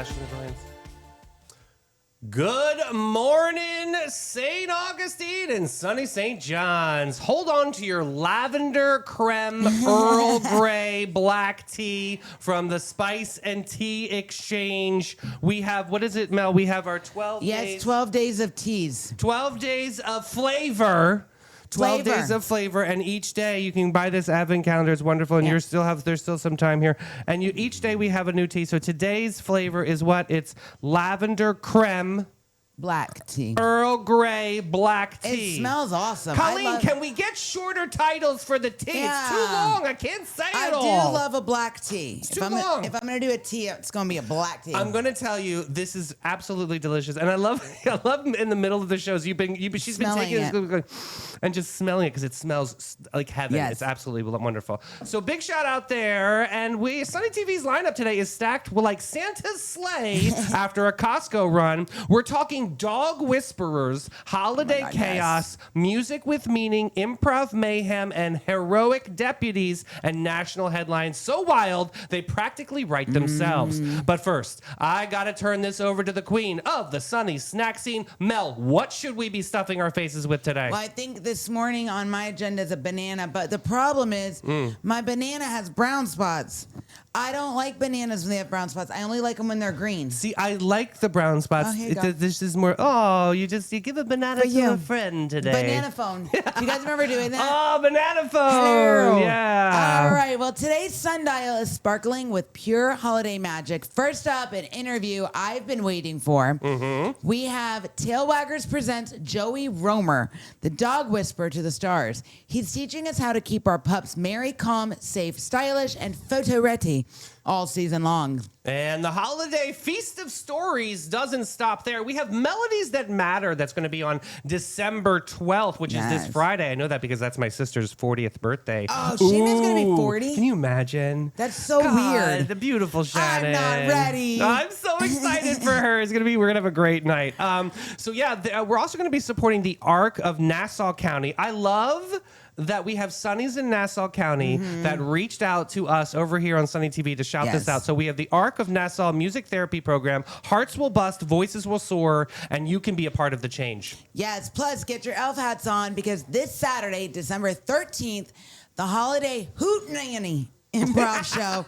flashing the joints. Good morning, St. Augustine and sunny St. John's. Hold on to your lavender creme Earl Grey black tea from the Spice and Tea Exchange. We have, what is it, Mel? We have our 12 days. 12 days of teas. 12 days of flavor. 12 days of flavor, and each day you can buy this advent calendar. It's wonderful, and there's still some time here. And each day we have a new tea. So today's flavor is what? It's lavender creme Black tea. Earl Grey black tea. It smells awesome. Colleen, can we get shorter titles for the tea? Yeah. It's too long. I can't say it all. I do love a black tea. It's too long. If I'm going to do a tea, it's going to be a black tea. I'm going to tell you, this is absolutely delicious, and I love in the middle of the shows. She's been taking it and just smelling it because it smells like heaven. Yes. It's absolutely wonderful. So big shout out there, and Sunny TV's lineup today is stacked like Santa's sleigh after a Costco run. We're talking dog whisperers, holiday chaos, music with meaning, improv mayhem, and heroic deputies and national headlines so wild they practically write themselves. But first, I gotta turn this over to the queen of the sunny snack scene. Mel, what should we be stuffing our faces with today? Well, I think this morning on my agenda is a banana, but the problem is my banana has brown spots. I don't like bananas when they have brown spots. I only like them when they're green. See, I like the brown spots. Oh, here you go. This is more, you give a banana to a friend today. Banana phone. Do you guys remember doing that? Oh, banana phone. Hello. Yeah. All right. Well, today's sundial is sparkling with pure holiday magic. First up, an interview I've been waiting for. We have Tailwaggers presents Joey Romer, the dog whisperer to the stars. He's teaching us how to keep our pups merry, calm, safe, stylish, and photo-ready all season long. And the holiday Feast of Stories doesn't stop there. We have Melodies That Matter that's going to be on December 12th, which is this Friday. I know that because that's my sister's 40th birthday. Oh, Shannon's going to be 40? Can you imagine? That's so weird. The beautiful Shannon. I'm not ready. I'm so excited for her. We're going to have a great night. We're also going to be supporting the Arc of Nassau County. I love that we have Sunnies in Nassau County that reached out to us over here on Sunny TV to shout this out. So we have the Arc of Nassau Music Therapy Program. Hearts will bust, voices will soar, and you can be a part of the change. Yes, plus get your elf hats on because this Saturday, December 13th, the holiday Hootenanny Improv show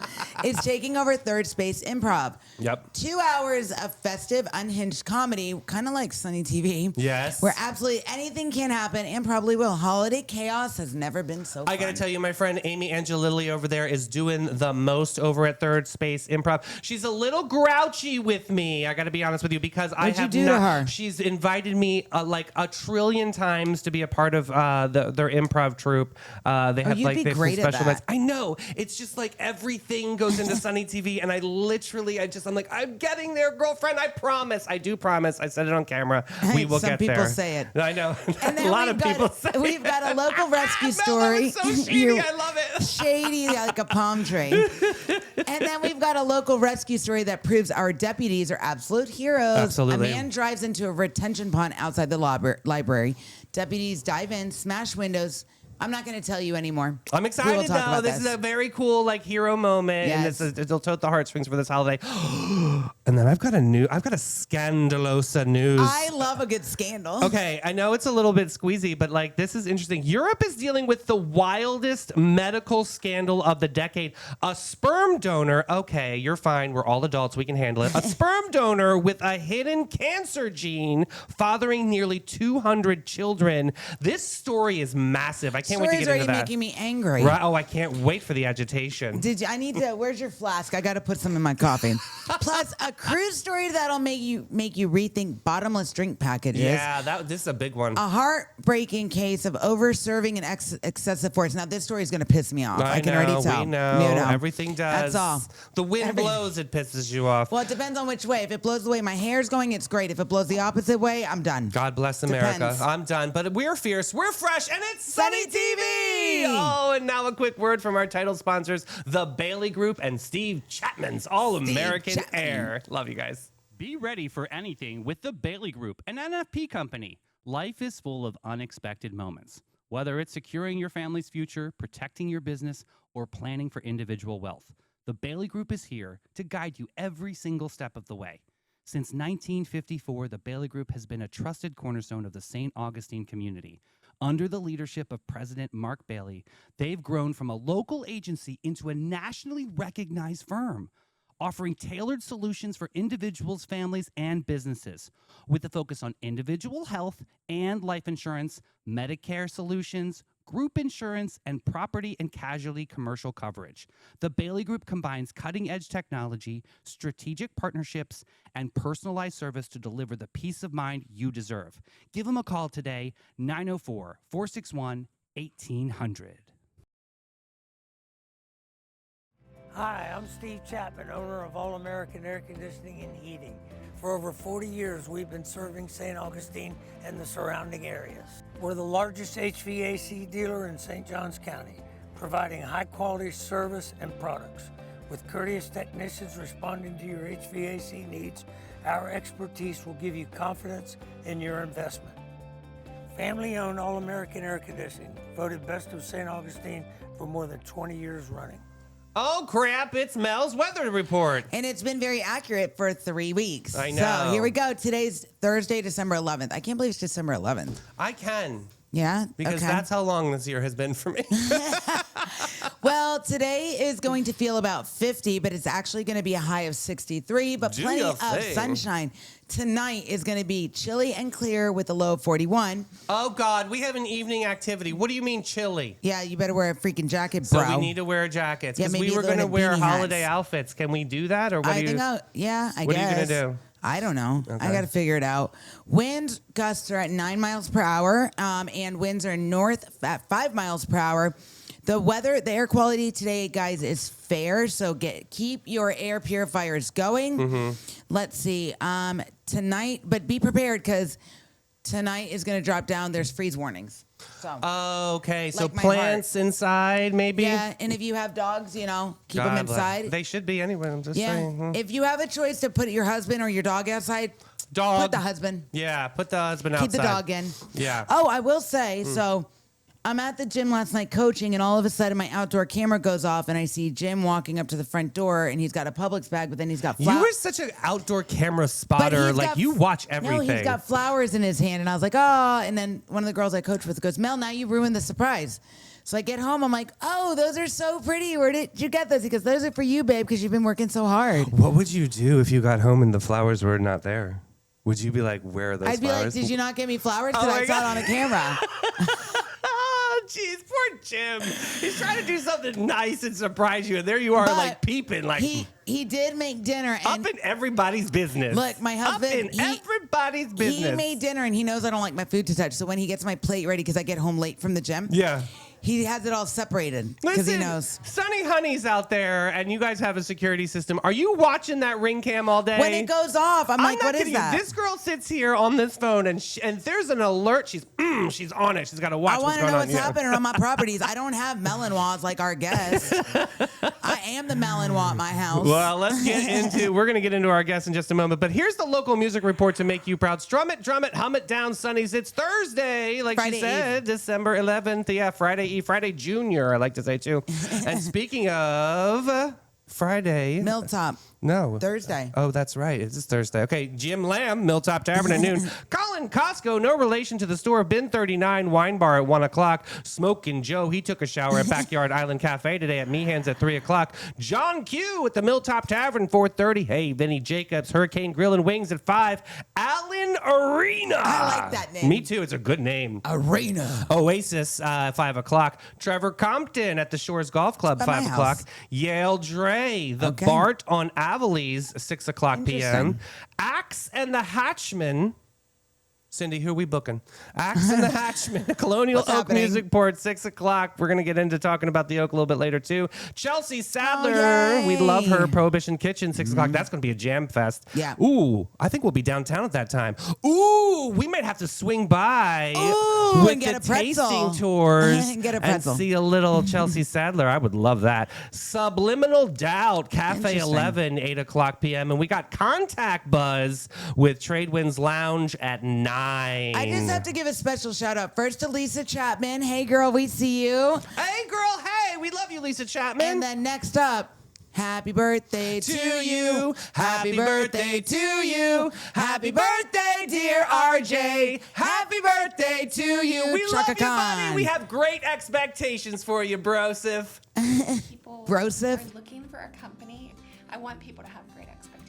is taking over Third Space Improv. Yep. 2 hours of festive, unhinged comedy, kind of like Sunny TV. Yes. Where absolutely anything can happen and probably will. Holiday chaos has never been so fun. I got to tell you, my friend Amy Angelilli over there is doing the most over at Third Space Improv. She's a little grouchy with me, I got to be honest with you, because What'd you do to her? She's invited me like a trillion times to be a part of their improv troupe. They have you'd be great at special that. nights. I know. It's just like everything goes into Sunny TV, and I'm like, I'm getting there, girlfriend. I promise. I do promise. I said it on camera. We will get there. Some people say it. I know. And then a lot of people say it. We've got a local rescue story. That was so shady. I love it. Shady like a palm tree. And then we've got a local rescue story that proves our deputies are absolute heroes. Absolutely. A man drives into a retention pond outside the library. Deputies dive in, smash windows. I'm not going to tell you anymore. I'm excited though. This is a very cool hero moment. Yes. And it'll tote the heartstrings for this holiday. And then I've got a Scandalosa news. I love a good scandal. Okay, I know it's a little bit squeezy, but this is interesting. Europe is dealing with the wildest medical scandal of the decade. A sperm donor, okay, you're fine. We're all adults. We can handle it. A sperm donor with a hidden cancer gene fathering nearly 200 children. This story is massive. I can't wait to get into that. Story's already making me angry. Right? Oh, I can't wait for the agitation. Where's your flask? I got to put some in my coffee. Plus, a cruise story that'll make you rethink bottomless drink packages. Yeah, this is a big one. A heartbreaking case of over-serving and excessive force. Now, this story is going to piss me off. I can already tell. We know. Everything does. That's all. The wind blows, it pisses you off. Well, it depends on which way. If it blows the way my hair's going, it's great. If it blows the opposite way, I'm done. God bless America. Depends. I'm done. But we're fierce, we're fresh, and it's Sunny TV! Oh, and now a quick word from our title sponsors, the Bailey Group and Steve Chapman's All-American Air. Love you guys. Be ready for anything with the Bailey Group, an NFP company. Life is full of unexpected moments. Whether it's securing your family's future, protecting your business, or planning for individual wealth, The Bailey Group is here to guide you every single step of the way. Since 1954, the Bailey Group has been a trusted cornerstone of the St. Augustine community. Under the leadership of President Mark Bailey, they've grown from a local agency into a nationally recognized firm, offering tailored solutions for individuals, families, and businesses, with a focus on individual health and life insurance, Medicare solutions, group insurance, and property and casualty commercial coverage. The Bailey Group combines cutting-edge technology, strategic partnerships, and personalized service to deliver the peace of mind you deserve. Give them a call today, 904-461-1800. Hi, I'm Steve Chapman, owner of All American Air Conditioning and Heating. For over 40 years, we've been serving St. Augustine and the surrounding areas. We're the largest HVAC dealer in St. Johns County, providing high-quality service and products. With courteous technicians responding to your HVAC needs, our expertise will give you confidence in your investment. Family-owned All American Air Conditioning, voted Best of St. Augustine for more than 20 years running. Oh, crap. It's Mel's weather report. And it's been very accurate for 3 weeks. I So know. here we go. Today's Thursday, December 11th. I can't believe it's December 11th. I can, Yeah? because Okay. that's how long this year has been for me. Well, today is going to feel about 50, but it's actually going to be a high of 63, but Do plenty your of thing. sunshine. Tonight is going to be chilly and clear with a low of 41. Oh, God. We have an evening activity. What do you mean chilly? Yeah, you better wear a freaking jacket, So bro. we need to wear jackets. Yeah, Because maybe we were throw in going to a wear beanie holiday hats. outfits. Can we do that? Or what I do you... think I What are you guess. gonna do? I don't know. I Okay. got to figure it out. Wind gusts are at 9 miles per hour, and winds are north at 5 miles per hour. The weather, the air quality today, guys, is fair. So keep your air purifiers going. Mm-hmm. Let's see. Tonight, but be prepared because tonight is going to drop down. There's freeze warnings. So. Okay, so Like my plants inside, maybe? Yeah, and if you have dogs, keep them God bless. inside. They should be anyway. I'm just Yeah. saying. If you have a choice to put your husband or your dog outside, Dog. put the husband. Yeah, put the husband Keep outside. the dog in. Yeah. Oh, I will say, so I'm at the gym last night coaching, and all of a sudden my outdoor camera goes off, and I see Jim walking up to the front door, and he's got a Publix bag, but then he's got You flowers. were such an outdoor camera spotter. Like, you watch everything. No, he's got flowers in his hand, and I was like, oh. And then one of the girls I coach with goes, Mel, now you ruined the surprise. So I get home, I'm like, oh, those are so pretty. Where did you get those? He goes, those are for you, babe, because you've been working so hard. What would you do if you got home and the flowers were not there? Would you be like, where are those I'd be flowers? like, did you not get me flowers? Oh Because my I saw God. it on a camera. Oh, jeez, poor Jim. He's trying to do something nice and surprise you, and there you are, But like, peeping, like, he did make dinner, up and in everybody's business. Look, my husband, Up in everybody's business. he made dinner, and he knows I don't like my food to touch. So when he gets my plate ready, because I get home late from the gym, Yeah. he has it all separated because he Listen, knows. Sunny Honey's out there, and you guys have a security system. Are you watching that ring cam all day? When it goes off, I'm like, not what is kidding you. that? This girl sits here on this phone, and there's an alert. She's on it. She's got to watch I what's want to going know on. what's happening on my properties. I don't have Malinois like our guests. I am the Malinois at my house. Well, we're going to get into our guests in just a moment. But here's the local music report to make you proud. Strum it, drum it, hum it down, Sunnies. It's Thursday, like Friday she said, December 11th. Yeah, Friday Eve, Friday Junior, I like to say too. And speaking of Friday. Milltop. No. Thursday. Oh, that's right. It is Thursday. Okay, Jim Lamb, Milltop Tavern at noon. Colin Costco, no relation to the store. Bin 39 Wine Bar at 1 o'clock. Smokin' Joe, he took a shower at Backyard Island Cafe today at Meehan's at 3 o'clock. John Q at the Milltop Tavern, 4:30. Hey, Vinny Jacobs, Hurricane Grill and Wings at 5. Allen Arena. I like that name. Me too. It's a good name. Arena. Oasis, 5 o'clock. Trevor Compton at the Shores Golf Club, By my 5 o'clock. house. Yale Dre, the Okay. Bart on Avalese, 6 o'clock p.m. Interesting. Axe and the Hatchman. Cindy, who are we booking? Axe and the Hatchman, Colonial What's Oak happening? Music Port, 6 o'clock. We're going to get into talking about the Oak a little bit later, too. Chelsea Sadler, yay. we love her. Prohibition Kitchen, 6 o'clock. That's going to be a jam fest. Yeah. Ooh, I think we'll be downtown at that time. Ooh, we might have to swing by Ooh, with and get the a pretzel. tasting tours And get a pretzel. see a little Chelsea Sadler. I would love that. Subliminal Doubt, Cafe Interesting. 11, 8 o'clock p.m. And we got Contact Buzz with Tradewinds Lounge at 9. I just have to give a special shout out first to Lisa Chapman. Hey, girl, we see you. Hey, girl. Hey, we love you, Lisa Chapman. And then next up, Happy birthday To you, happy birthday to you, happy birthday, dear RJ, happy birthday to you. We love Chaka you, buddy. Khan. We have great expectations for you, Broseph. People Broseph? are looking for a company. I want people to have great expectations.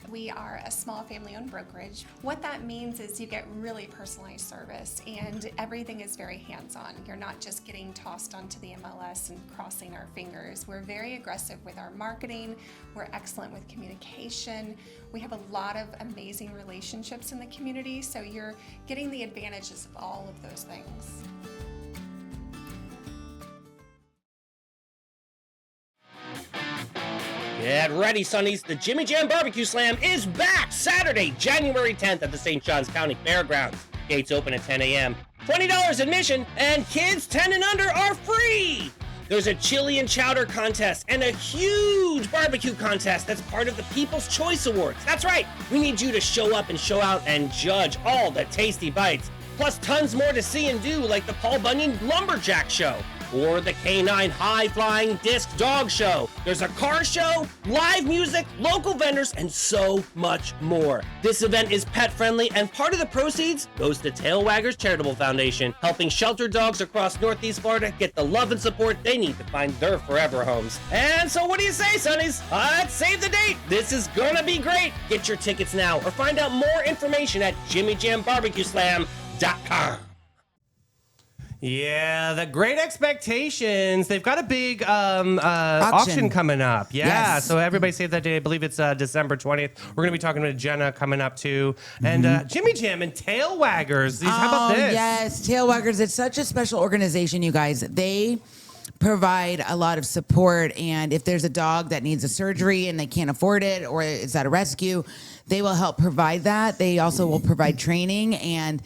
We are a small family-owned brokerage. What that means is you get really personalized service and everything is very hands-on. You're not just getting tossed onto the MLS and crossing our fingers. We're very aggressive with our marketing. We're excellent with communication. We have a lot of amazing relationships in the community, so you're getting the advantages of all of those things. Get ready, Sonnies. The Jimmy Jam Barbecue Slam is back Saturday, January 10th at the St. Johns County Fairgrounds. Gates open at 10 a.m. $20 admission, and kids 10 and under are free. There's a chili and chowder contest and a huge barbecue contest that's part of the People's Choice Awards. That's right. We need you to show up and show out and judge all the tasty bites. Plus tons more to see and do, like the Paul Bunyan Lumberjack Show or the K9 High Flying Disc Dog Show. There's a car show, live music, local vendors, and so much more. This event is pet friendly, and part of the proceeds goes to Tail Waggers Charitable Foundation, helping shelter dogs across Northeast Florida get the love and support they need to find their forever homes. And so what do you say, Sonnies? Let's save the date. This is gonna be great. Get your tickets now or find out more information at JimmyJamBarbecueSlam.com. Yeah, the Great Expectations. They've got a big auction coming up. Yeah, Yes. so everybody save that day. I believe it's December 20th. We're going to be talking to Jenna coming up too. And Jimmy Jam and Tail Waggers. How about this? Yes, Tail Waggers. It's such a special organization, you guys. They provide a lot of support, and if there's a dog that needs a surgery and they can't afford it or is at a rescue, they will help provide that. They also will provide training, and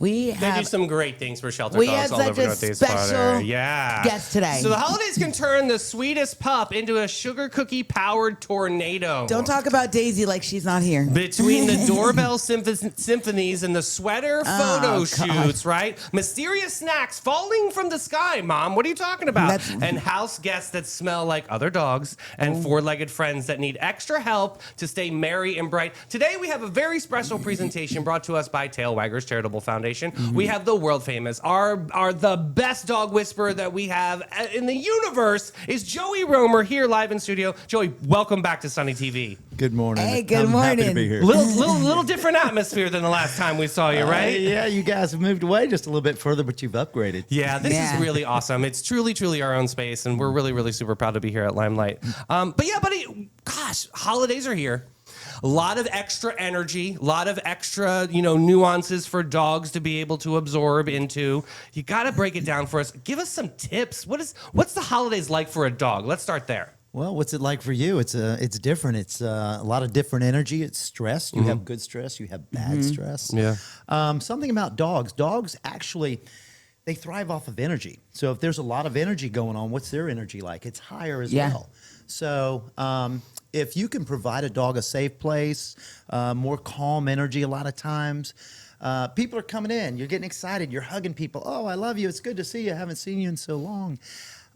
we They do have some great things for shelter We dogs have all such over a Northeast special Florida. Yeah. guest today. So the holidays can turn the sweetest pup into a sugar cookie powered tornado. Don't talk about Daisy like she's not here. Between the doorbell symphonies and the sweater photo shoots, right? Mysterious snacks falling from the sky, Mom. What are you talking about? And house guests that smell like other dogs and four-legged friends that need extra help to stay merry and bright. Today we have a very special presentation brought to us by Tail Waggers Charitable Foundation. We have the world famous, the best dog whisperer that we have in the universe is Joey Romer here live in studio. Joey, welcome back to Sunny TV. Good morning. Hey, good I'm happy to morning. be here. Little different atmosphere than the last time we saw you, right? Yeah, you guys have moved away just a little bit further, but you've upgraded. Yeah, this Yeah. is really awesome. It's truly our own space, and we're really super proud to be here at Limelight. But yeah, buddy, gosh, holidays are here. A lot of extra energy, a lot of extra, nuances for dogs to be able to absorb into. You got to break it down for us. Give us some tips. What's the holidays like for a dog? Let's start there. Well, what's it like for you? It's different. It's a lot of different energy. It's stress. You have good stress. You have bad stress. Yeah. Something about dogs. Dogs actually, they thrive off of energy. So if there's a lot of energy going on, what's their energy like? It's higher as Yeah. well. So if you can provide a dog a safe place, more calm energy a lot of times, people are coming in. You're getting excited. You're hugging people. Oh, I love you. It's good to see you. I haven't seen you in so long.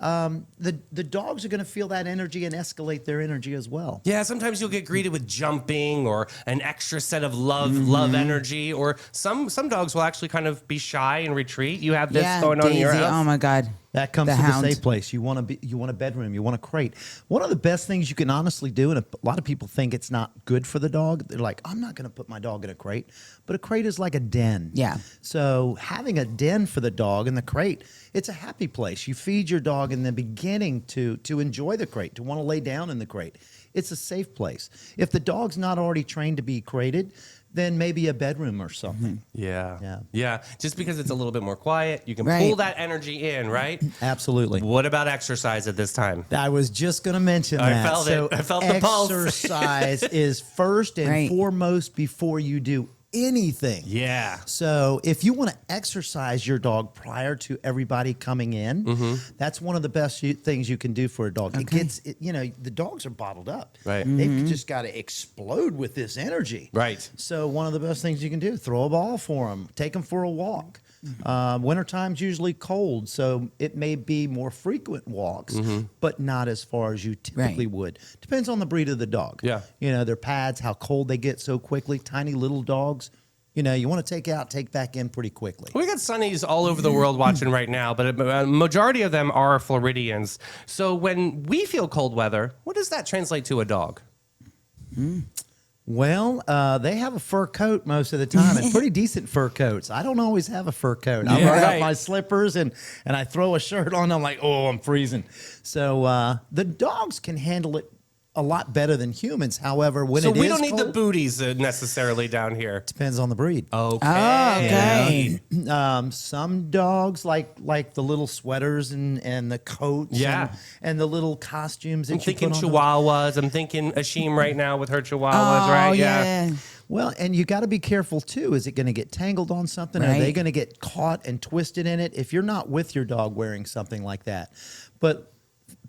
The dogs are going to feel that energy and escalate their energy as well. Yeah, sometimes you'll get greeted with jumping or an extra set of love energy, or some dogs will actually kind of be shy and retreat. You have this going on in your Daisy, house. oh my God. That comes The to hound. the safe place. You want a bedroom. You want a crate. One of the best things you can honestly do, and a lot of people think it's not good for the dog. They're like, I'm not going to put my dog in a crate, but a crate is like a den. Yeah. So having a den for the dog in the crate, it's a happy place. You feed your dog in the beginning to enjoy the crate, to want to lay down in the crate. It's a safe place. If the dog's not already trained to be crated, then maybe a bedroom or something. Yeah. Just because it's a little bit more quiet, you can Right. pull that energy in, right? Absolutely. What about exercise at this time? I was just going to mention I that. felt it. So I felt the pulse. exercise is first and Right. foremost before you do anything. Yeah. So if you want to exercise your dog prior to everybody coming in, that's one of the best things you can do for a dog. It gets, the dogs are bottled up. Right. They've just got to explode with this energy. Right. So one of the best things you can do, throw a ball for them, take them for a walk. Wintertime's usually cold, so it may be more frequent walks, but not as far as you typically would. Depends on the breed of the dog. Yeah. Their pads, how cold they get so quickly. Tiny little dogs, you want to take out, take back in pretty quickly. We got Sunnies all over the world watching right now, but a majority of them are Floridians. So when we feel cold weather, what does that translate to a dog? Well, they have a fur coat most of the time, and pretty decent fur coats. I don't always have a fur coat. I run up my slippers and I throw a shirt on. I'm like, oh, I'm freezing. So the dogs can handle it a lot better than humans. However, when So it we is don't need the cold, booties necessarily down here. depends on the breed. Okay. Some dogs like the little sweaters and the coats and the little costumes that I'm you thinking put on them. Chihuahuas. I'm thinking Ashim right now with her Chihuahuas, right? Oh, yeah. Well, and you got to be careful too. Is it going to get tangled on something? Are Right. they going to get caught and twisted in it? If you're not with your dog wearing something like that, but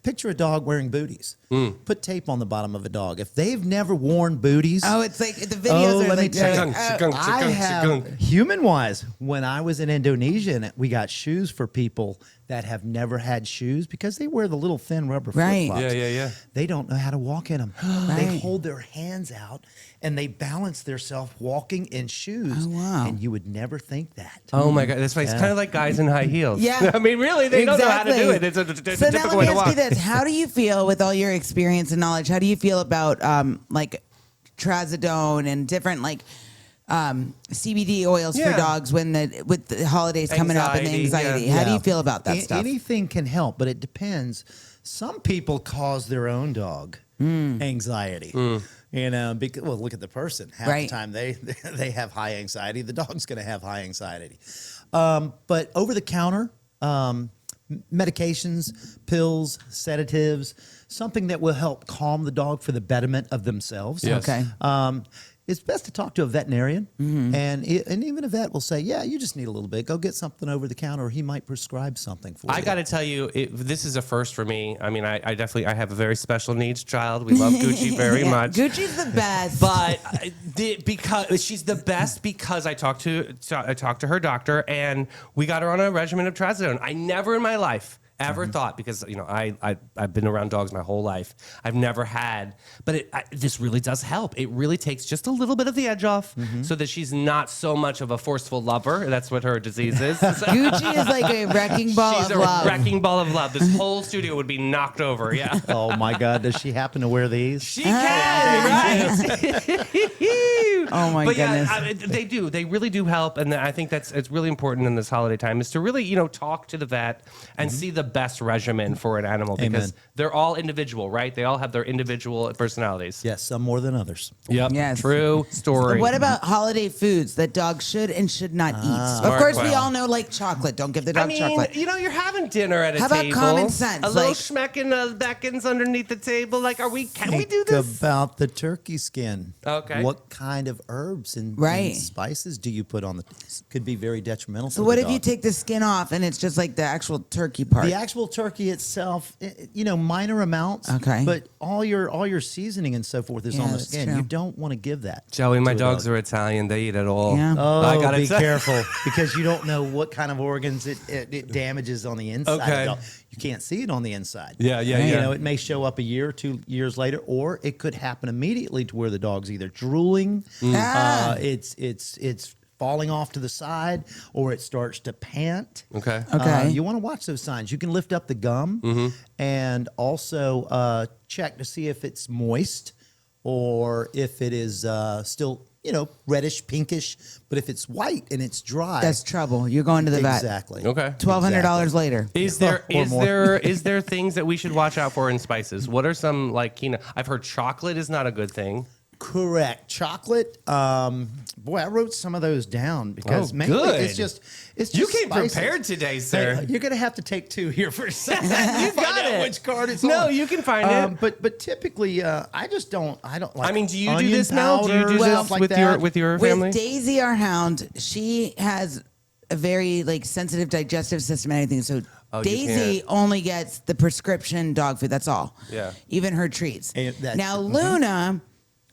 picture a dog wearing booties. Put tape on the bottom of a dog. If they've never worn booties, Oh, it's like the videos are let me like tell you. Chigung. I have human-wise. When I was in Indonesia, and we got shoes for people that have never had shoes because they wear the little thin rubber Right. flip-flops. Yeah. They don't know how to walk in them. They Right. hold their hands out and they balance themselves walking in shoes. Oh, wow. And you would never think that. Oh my God, that's why it's kind of like guys in high heels. Yeah. I mean, really, they don't know how to do Exactly. it. It's So a now typical let way me to ask you walk. this: how do you feel with all your experience and knowledge? How do you feel about like trazodone and different CBD oils for Yeah. dogs with the holidays coming up and the Anxiety, anxiety? yeah. How do you feel about that stuff? Anything can help, but it depends. Some people cause their own dog anxiety. Because look at the person. Half Right. the time they have high anxiety. The dog's going to have high anxiety. But over the counter medications, pills, sedatives, something that will help calm the dog for the betterment of themselves. Yes. Okay. It's best to talk to a veterinarian, and even a vet will say, "Yeah, you just need a little bit. Go get something over the counter, or he might prescribe something for you." I got to tell you, this is a first for me. I mean, I definitely have a very special needs child. We love Gucci very Yeah, much. Gucci's the best. But because she's the best, because I talked to her doctor and we got her on a regimen of trazodone. I never in my life ever thought, because I've been around dogs my whole life, I've never had, but this really does help. It really takes just a little bit of the edge off, so that she's not so much of a forceful lover. That's what her disease is. Gucci is like a wrecking ball She's of a love. wrecking ball of love. This whole studio would be knocked over. Yeah. Oh my God! Does she happen to wear these? She can, right? Oh my but goodness. yeah, they do. They really do help, and I think it's really important in this holiday time is to really talk to the vet and see the best regimen for an animal, because Amen. they're all individual, right? They all have their individual personalities. Yes, some more than others. Yep. Yes. True story. What about holiday foods that dogs should and should not eat? Of Smart course, we question. all know like chocolate. Don't give the I dog mean, chocolate. you're having dinner at a How about table. common sense? A little Like- schmecking beckons underneath the table. Like, can we do Think this? about the turkey skin. Okay. What kind of herbs and Right. spices do you put on the? Could be very detrimental. So for what the if you dog. take the skin off and it's just like the actual turkey part? The actual turkey itself, minor amounts. Okay. But all your seasoning and so forth is Yeah, on the that's skin. true. You don't want to give that. Joey, my to a dogs dog. are Italian. They eat it all. Yeah. Oh, I gotta be say- careful because you don't know what kind of organs it damages on the inside. Okay. Of the dog. You can't see it on the inside. Yeah. It may show up a year or 2 years later, or it could happen immediately to where the dog's either drooling, Ah. it's falling off to the side, or it starts to pant. Okay. Okay. You want to watch those signs. You can lift up the gum and also check to see if it's moist or if it is still, reddish, pinkish. But if it's white and it's dry, That's trouble. You're going to the vet. exactly. Okay. $1,200 later. Is there Or more. is there things that we should watch out for in spices? What are some I've heard chocolate is not a good thing. Correct. Chocolate. Boy, I wrote some of those down because Oh, mainly good. it's just You came spices. prepared today, Hey, sir. you're gonna have to take 2 here for a second. You Find got out it. Which card it's No, on. you can find it. But typically, I just don't. I don't like. I mean, do you do onion this, Mel? Do you do powder, this stuff like with that. your family? With Daisy, our hound, she has a very sensitive digestive system and everything. So Oh, you Daisy can't. only gets the prescription dog food. That's all. Yeah. Even her treats. And that- Now Luna,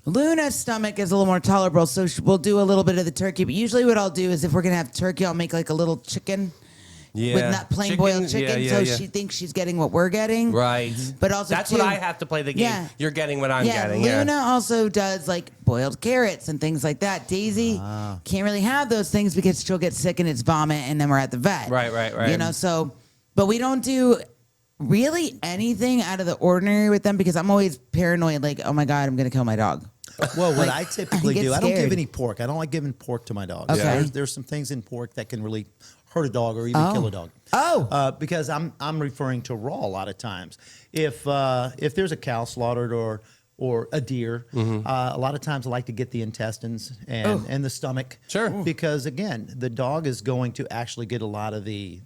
Luna's stomach is a little more tolerable, so we'll do a little bit of the turkey. But usually, what I'll do is if we're gonna have turkey, I'll make like a little chicken. Yeah. With not plain boiled chicken, Yeah, so yeah. she thinks she's getting what we're getting. Right. But also, that's too, what I have to play the game. Yeah. You're getting what I'm getting. Luna Yeah. also does like boiled carrots and things like that. Daisy can't really have those things because she'll get sick and it's vomit, and then we're at the vet. Right. You know, so, but we don't do really anything out of the ordinary with them because I'm always paranoid, like, oh my God, I'm gonna kill my dog. Well, what I typically get do, I don't give scared. any pork. I don't like giving pork to my dogs. Okay. There's some things in pork that can really hurt a dog or even kill a dog. Because I'm referring to raw a lot of times. If there's a cow slaughtered or a deer, a lot of times I like to get the intestines and the stomach. Sure. Because again, the dog is going to actually get a lot of the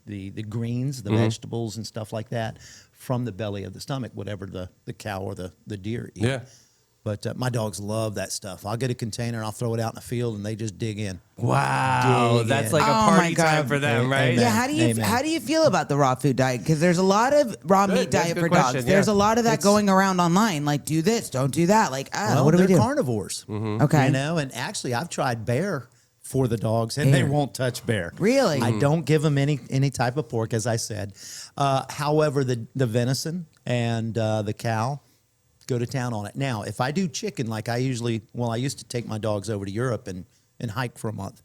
greens, the vegetables and stuff like that from the belly of the stomach, whatever the cow or the deer eat. Yeah. But my dogs love that stuff. I'll get a container and I'll throw it out in the field and they just dig in. Wow. Dig That's in. like a Oh, my party time God. for them, right? Amen. Yeah, Amen. how do you feel about the raw food diet? Because there's a lot of raw Good, meat that's a diet good for question, dogs. yeah. There's a lot of that going around online. Like, do this, don't do that. Like, Well, what do we they're do? carnivores. Okay. You know, and actually I've tried bear for the dogs and they Bear. won't touch bear. Really? I don't give them any type of pork, as I said. However, the venison and the cow, go to town on it. Now, if I do chicken, like I used to take my dogs over to Europe and hike for a month.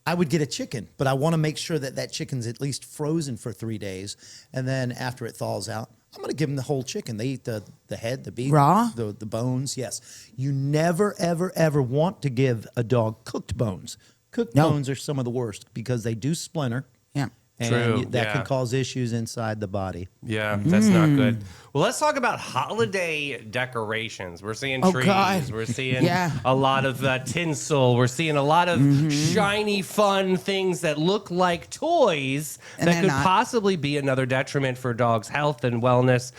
I would get a chicken, but I want to make sure that chicken's at least frozen for 3 days. And then after it thaws out, I'm going to give them the whole chicken. They eat the head, the beef, Raw? the bones. Yes. You never, ever, ever want to give a dog cooked bones. Cooked bones are some of the worst because they do splinter. Yeah. And True, that yeah. can cause issues inside the body. Yeah, that's not good. Well, let's talk about holiday decorations. We're seeing Oh, trees. God. We're seeing Yeah. a lot of tinsel. We're seeing a lot of shiny, fun things that look like toys And that they're could not. possibly be another detriment for dogs' health and wellness.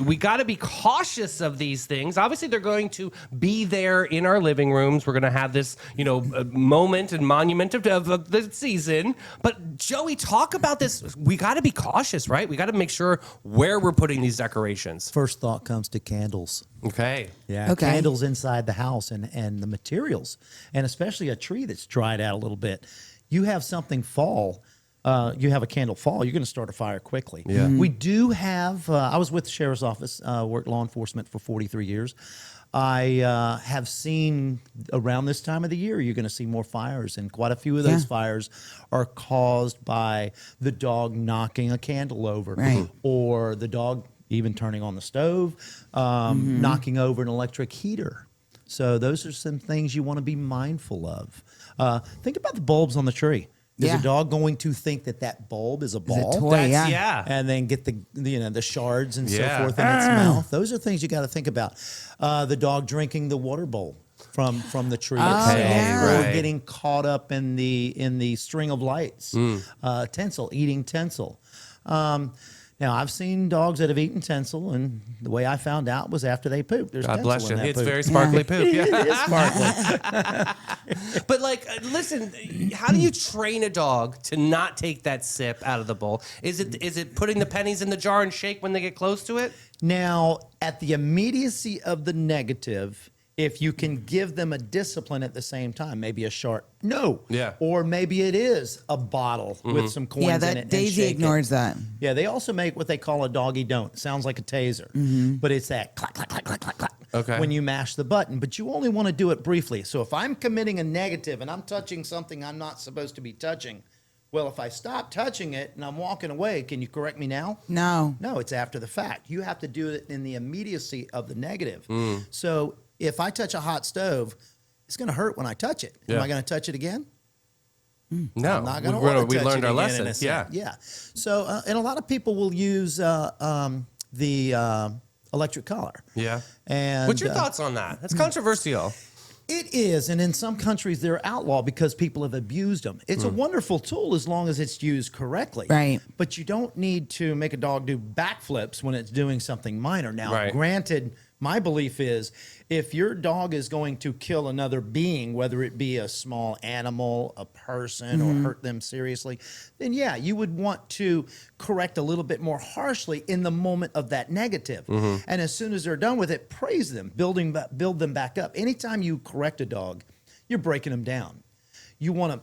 We got to be cautious of these things. Obviously, they're going to be there in our living rooms. We're going to have this, moment and monument of the season. But Joey, talk about this. We got to be cautious, right? We got to make sure where we're putting these decorations. First thought comes to candles. Okay. Yeah, Okay. candles inside the house and the materials, and especially a tree that's dried out a little bit. You have something fall, you have a candle fall, you're going to start a fire quickly. Yeah. We do have, I was with the sheriff's office, worked law enforcement for 43 years. I have seen around this time of the year, you're going to see more fires, and quite a few of those fires are caused by the dog knocking a candle over, Right. or the dog even turning on the stove, knocking over an electric heater. So those are some things you want to be mindful of. Think about the bulbs on the tree. Is Yeah. a dog going to think that bulb is a ball? toy, That's, yeah. And then get the shards and Yeah. so forth in its mouth. Those are things you got to think about. The dog drinking the water bowl from the tree itself, yeah. or Right. getting caught up in the string of lights. Tinsel, eating tinsel. Now I've seen dogs that have eaten tinsel, and the way I found out was after they pooped. There's God tinsel bless you. in that It's poop. very sparkly poop. Yeah. It is sparkly. But listen, how do you train a dog to not take that sip out of the bowl? Is it putting the pennies in the jar and shake when they get close to it? Now, at the immediacy of the negative, if you can give them a discipline at the same time, maybe a sharp no. Yeah. Or maybe it is a bottle with some coins Yeah, in it. that and Daisy shake it. ignores that. Yeah, they also make what they call a doggy don't. Sounds like a taser, but it's that clack, clack, clack, clack, clack, clack Okay. when you mash the button. But you only want to do it briefly. So if I'm committing a negative and I'm touching something I'm not supposed to be touching, well, if I stop touching it and I'm walking away, can you correct me now? No. No, it's after the fact. You have to do it in the immediacy of the negative. So if I touch a hot stove, it's going to hurt when I touch it. Yeah. Am I going to touch it again? No, I'm not going to we learned our in a lessons. sense. Yeah. Yeah. So, and a lot of people will use the electric collar. Yeah. And What's your thoughts on that? That's controversial. It is, and in some countries they're outlawed because people have abused them. It's a wonderful tool as long as it's used correctly. Right. But you don't need to make a dog do backflips when it's doing something minor. Now, Right. granted, My belief is if your dog is going to kill another being, whether it be a small animal, a person, or hurt them seriously, then yeah, you would want to correct a little bit more harshly in the moment of that negative. And as soon as they're done with it, praise them, build them back up. Anytime you correct a dog, you're breaking them down. You want to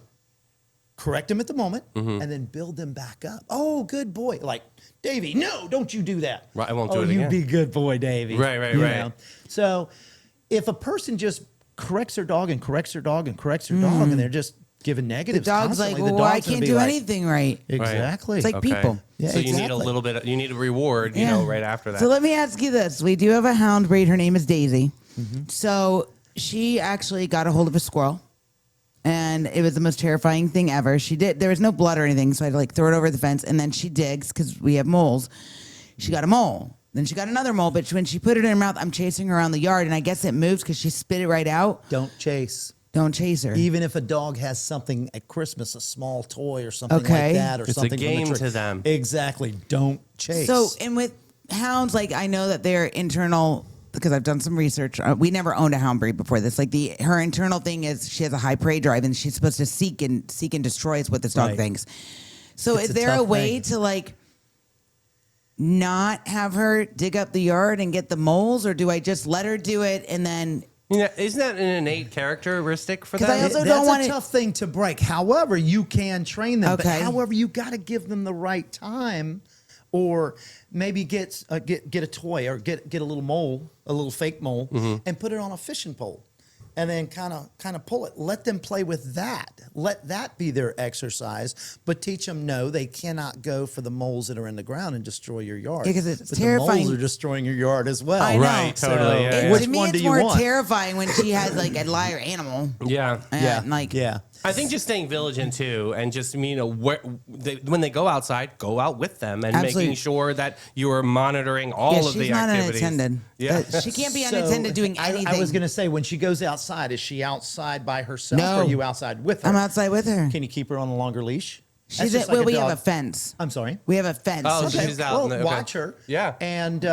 correct them at the moment and then build them back up. Oh, good boy. Like, Davey, no, don't you do that. Right, I won't oh, do it again. You be good boy, Davey. Right. You know? So if a person just corrects their dog and corrects their dog and corrects their dog and they're just giving The negatives dog's like, constantly, well, the I dog's gonna can't be do like, anything right. Exactly. It's like people. Yeah, so you need a exactly. little bit. You need a reward. You know, right after that. So let me ask you this. We do have a hound breed. Her name is Daisy. So she actually got a hold of a squirrel. And it was the most terrifying thing ever. There was no blood or anything, so I had to like throw it over the fence. And then she digs, because we have moles. She got a mole. Then she got another mole, but when she put it in her mouth, I'm chasing her around the yard, and I guess it moves because she spit it right out. Don't chase. Don't chase her. Even if a dog has something at Christmas, a small toy or something Okay. like that, or It's a something from the game tree. to them. Exactly. Don't chase. So, and with hounds, like I know that they're internal, because I've done some research. We never owned a hound breed before this. Like her internal thing is she has a high prey drive, and she's supposed to seek and destroy is what this dog Right. thinks. So It's is a there a tough way thing. to like not have her dig up the yard and get the moles, or do I just let her do it and then? You know, isn't that an innate characteristic for 'Cause them? I also That's don't want a it- tough thing to break. However, you can train them. Okay. But however, you got to give them the right time, or maybe get a toy or get a little mole, a little fake mole, and put it on a fishing pole, and then kind of pull it. Let them play with that. Let that be their exercise. But teach them no, they cannot go for the moles that are in the ground and destroy your yard. Yeah, 'cause it's but terrifying. The moles are destroying your yard as well. I know. Right, totally, yeah, Which To me, one it's do you more want? terrifying when she has like a liar animal. Yeah. And, like, Yeah. I think just staying vigilant too, and just when they go outside, go out with them, and Absolutely. making sure that you are monitoring all Yeah, of she's the not activities. unattended. Yeah. She can't be So, unattended doing anything. I was going to say, when she goes outside, is she outside by herself No. or are you outside with her? I'm outside with her. Can you keep her on a longer leash? She's That's just at, well, like we have dog. a fence. I'm sorry. We have a fence. Oh, Okay. she's out Well, in the- okay. watch her. Yeah. And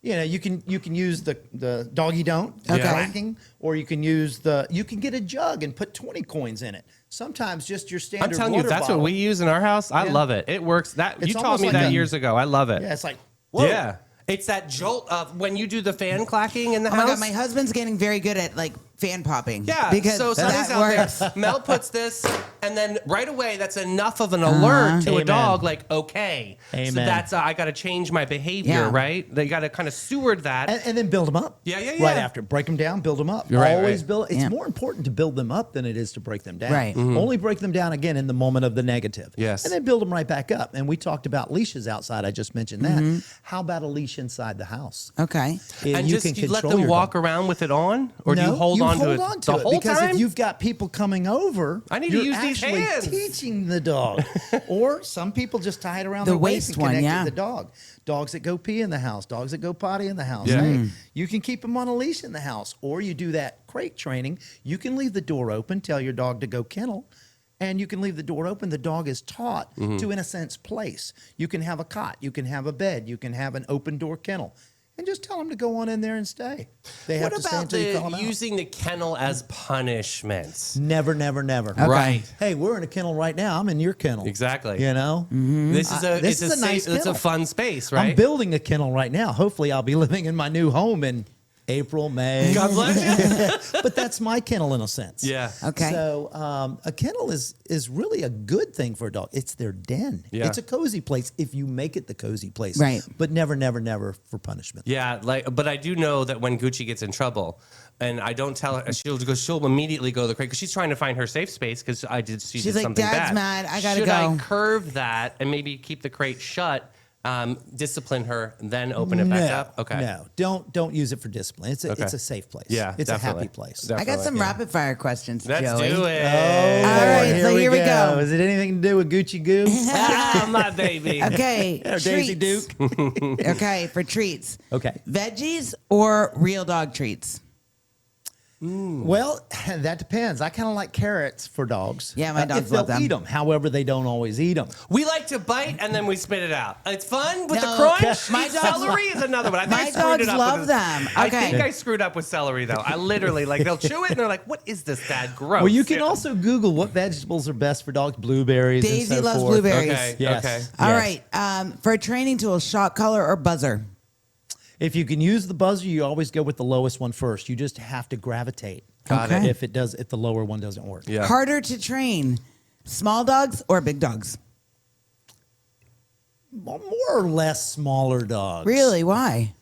you can use the doggy don't Okay. tracking, or you can use you can get a jug and put 20 coins in it. Sometimes just your standard. I'm telling you, water that's bottle. what we use in our house. I Yeah. love it. It works. That It's you taught almost me like that a- years ago. I love it. Yeah, it's like whoa. Yeah. It's that jolt of when you do the fan clacking in the Oh my house. god, my husband's getting very good at like fan popping. Yeah, because so Sonny's that out works. there. Mel puts this, and then right away, that's enough of an alert to a Amen. dog. Like, okay, so Amen. that's I got to change my behavior, Yeah. right? They got to kind of steward that. And then build them up. Yeah. Right after. Break them down, build them up. Right, Always right. build. It's Yeah. more important to build them up than it is to break them down. Right. Only break them down again in the moment of the negative. Yes. And then build them right back up. And we talked about leashes outside. I just mentioned that. Mm-hmm. How about a leash inside the house? Okay. and you just can you let control them your walk dog. around with it on, or do No, you hold on to it the whole because time? if you've got people coming over, I need to you're use these actually hands. teaching the dog. Or some people just tie it around The their waist waist and one, connect it yeah. to the dog. Dogs that go pee in the house, dogs that go potty in the house. Yeah. Hey, you can keep them on a leash in the house, or you do that crate training. You can leave the door open, tell your dog to go kennel. And you can leave the door open. The dog is taught to, in a sense, place. You can have a cot. You can have a bed. You can have an open door kennel. And just tell them to go on in there and stay. They have what to stay about until you call them out. using the kennel as punishment? Never, never, never. Right. Hey, we're in a kennel right now. I'm in your kennel. Exactly. You know? This is a This it's is a nice it's a kennel. fun space, right? I'm building a kennel right now. Hopefully, I'll be living in my new home in April, May. God bless you. But that's my kennel in a sense. Yeah. Okay. So a kennel is really a good thing for a dog. It's their den. Yeah. It's a cozy place if you make it the cozy place. Right. But never, never, never for punishment. Yeah, but I do know that when Gucci gets in trouble, and I don't tell her, she'll immediately go to the crate because she's trying to find her safe space because she did like, something "Dad's bad. mad, I gotta Should go." I curve that and maybe keep the crate shut, discipline her, then open it back up? Okay. No, don't use it for discipline. It's Okay. a safe place. Yeah, It's definitely. a happy place. I got some rapid fire questions, Let's Joey. do it. All right, so here we go. Is it anything to do with Gucci Goo? Ah, my baby. Okay. Or Daisy treats. Duke? Okay, for treats. Okay. Veggies or real dog treats? Well, that depends. I kind of like carrots for dogs. Yeah, my dogs if they'll love them. eat them. However, they don't always eat them. We like to bite and then we spit it out. It's fun with No, the crunch. my dogs- Celery is another one. I think My I screwed dogs it up love with them. I Okay. think I screwed up with celery though. I literally like they'll chew it and they're like, "What is this, Dad? Gross." Well, you can also Google what vegetables are best for dogs. Blueberries. and Daisy so loves forth. blueberries. Okay. Yes. Okay. All Yes. right. For a training tool, shot collar or buzzer? If you can use the buzzer, you always go with the lowest one first. You just have to gravitate. Got Okay. it. If the lower one doesn't work. Yeah. Harder to train, small dogs or big dogs? More or less smaller dogs. Really? Why?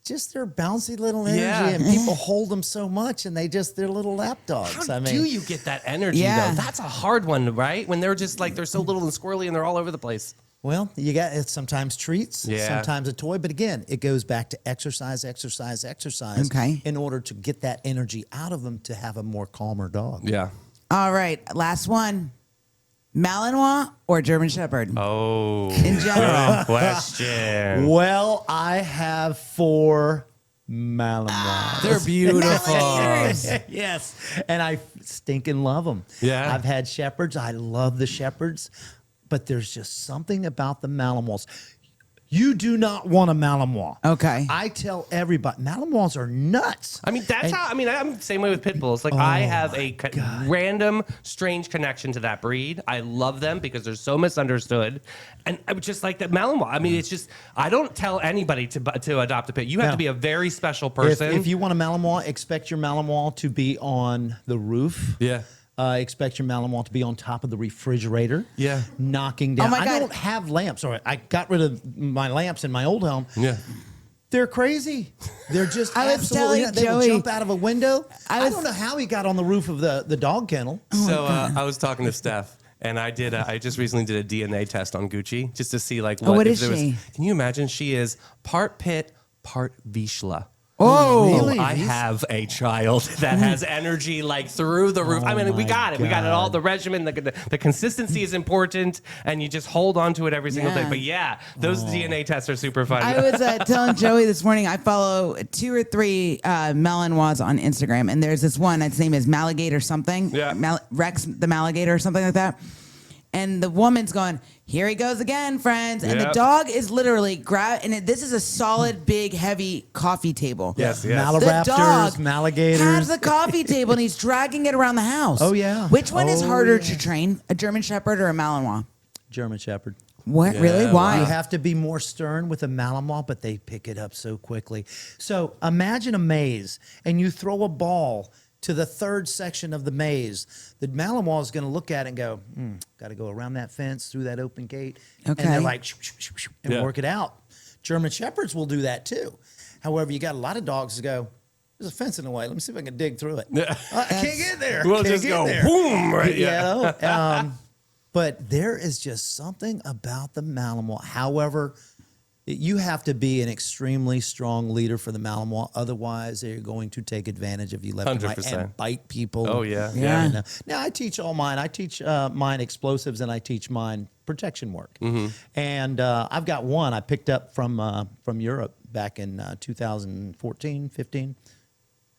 Just their bouncy little energy, Yeah. and people hold them so much, and they're little lap dogs. How I mean, do you get that energy Yeah. though? That's a hard one, right? When they're just like they're so little and squirrely and they're all over the place. well, you got it's sometimes treats, Yeah. sometimes a toy, but again, it goes back to exercise. Okay. In order to get that energy out of them to have a more calmer dog. Yeah. All right. Last one. Malinois or German Shepherd? Oh. In general. Question. Well, I have 4 Malinois. They're beautiful. Alligators. Yes, and I stinking love them. Yeah. I've had shepherds. I love the shepherds, but there's just something about the Malinois. You do not want a Malinois. Okay. I tell everybody, Malinois are nuts. I mean, that's And- how. I mean, I'm the same way with pit bulls. Like, I have a random, strange connection to that breed. I love them because they're so misunderstood, and I would just like that Malinois. I mean, it's just I don't tell anybody to adopt a pit. You have No. to be a very special If, person. if you want a Malinois, expect your Malinois to be on the roof. Yeah. Expect your Malinois to be on top of the refrigerator. Yeah. Knocking down. Oh my I God. don't have lamps. All right, I got rid of my lamps in my old home. Yeah. They're crazy. They're just I was absolutely. telling They will Joey- jump out of a window. I I, was- don't know how he got on the roof of the dog kennel. So I was talking to Steph, and I did. I just recently did a DNA test on Gucci just to see like what if is there was- she? Can you imagine? She is part pit, part Vizsla. Oh, Really? I have a child that has energy like through the roof. I mean, we my got it. We got it all. God. The regimen, the consistency is important, and you just hold on to it every single Yeah. day. But yeah, those DNA tests are super fun. I was telling Joey this morning, I follow 2 or 3 Malinois on Instagram, and there's this one, its name is Maligator something. Yeah. Rex the Maligator or something like that. And the woman's going, here he goes again, friends. And the Yep. dog is literally this is a solid, big, heavy coffee table. Yes, yes. The Malaraptors, dog Maligators. has the coffee table and he's dragging it around the house. Oh, yeah. Which one is Oh, harder yeah. to train, a German Shepherd or a Malinois? German Shepherd. What? Yeah, Really? Why? You have to be more stern with a Malinois, but they pick it up so quickly. So imagine a maze, and you throw a ball to the third section of the maze. The Malinois is going to look at it and go, got to go around that fence, through that open gate. Okay. And they're like, shoo, shoo, shoo, shoo, and Yeah. work it out. German Shepherds will do that too. However, you got a lot of dogs that go, there's a fence in the way. Let me see if I can dig through it. I can't get there. We'll Can't just get go there. boom right. You Yeah. know? But there is just something about the Malinois. However, you have to be an extremely strong leader for the Malinois. Otherwise, they're going to take advantage of you left and right 100%. and bite people. Oh, yeah. Yeah. You know? Now, I teach all mine. I teach mine explosives and I teach mine protection work. And I've got one I picked up from Europe back in 2014, 15.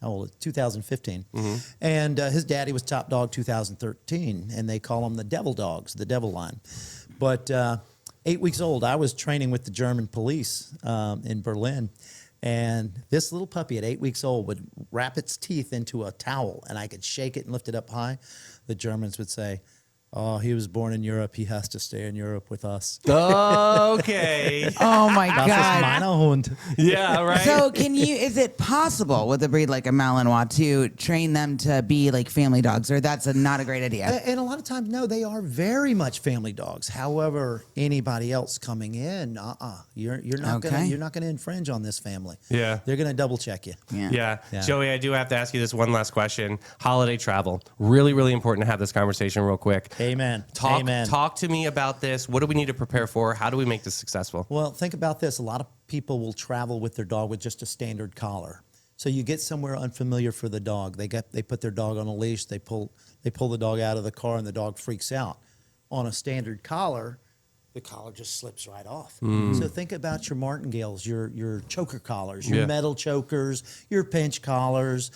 How old is it? 2015. And his daddy was top dog 2013, and they call them the devil dogs, the devil line. But 8 weeks old, I was training with the German police in Berlin, and this little puppy at 8 weeks old would wrap its teeth into a towel, and I could shake it and lift it up high. The Germans would say, "Oh, he was born in Europe. He has to stay in Europe with us." Okay. Oh my Das ist God. mein Hund. Yeah. Right. So is it possible with a breed like a Malinois to train them to be like family dogs, or that's not a great idea? And a lot of times, no, they are very much family dogs. However, anybody else coming in, you're not Okay. gonna infringe on this family. Yeah. They're gonna double check you. Yeah. Yeah. Joey, I do have to ask you this one last question. Holiday travel. Really, really important to have this conversation real quick. Amen. Talk, Amen. talk to me about this. What do we need to prepare for? How do we make this successful? Well, think about this. A lot of people will travel with their dog with just a standard collar. So you get somewhere unfamiliar for the dog. They put their dog on a leash. They pull the dog out of the car, and the dog freaks out. On a standard collar, the collar just slips right off. So think about your martingales, your choker collars, your metal chokers, your pinch collars.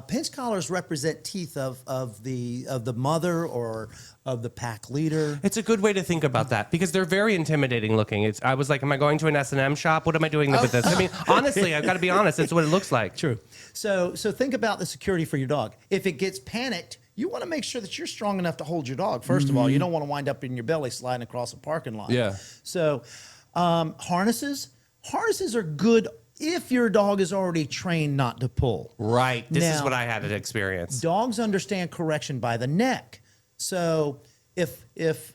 Pinch collars represent teeth of the mother or of the pack leader. It's a good way to think about that because they're very intimidating looking. I was like, am I going to an S&M shop? What am I doing with this? I mean, honestly, I've got to be honest. That's what it looks like. True. So think about the security for your dog. If it gets panicked, you want to make sure that you're strong enough to hold your dog. First of all, you don't want to wind up in your belly sliding across a parking lot. Yeah. So harnesses are good if your dog is already trained not to pull. Right. This is Now, what I had to experience. Dogs understand correction by the neck. So if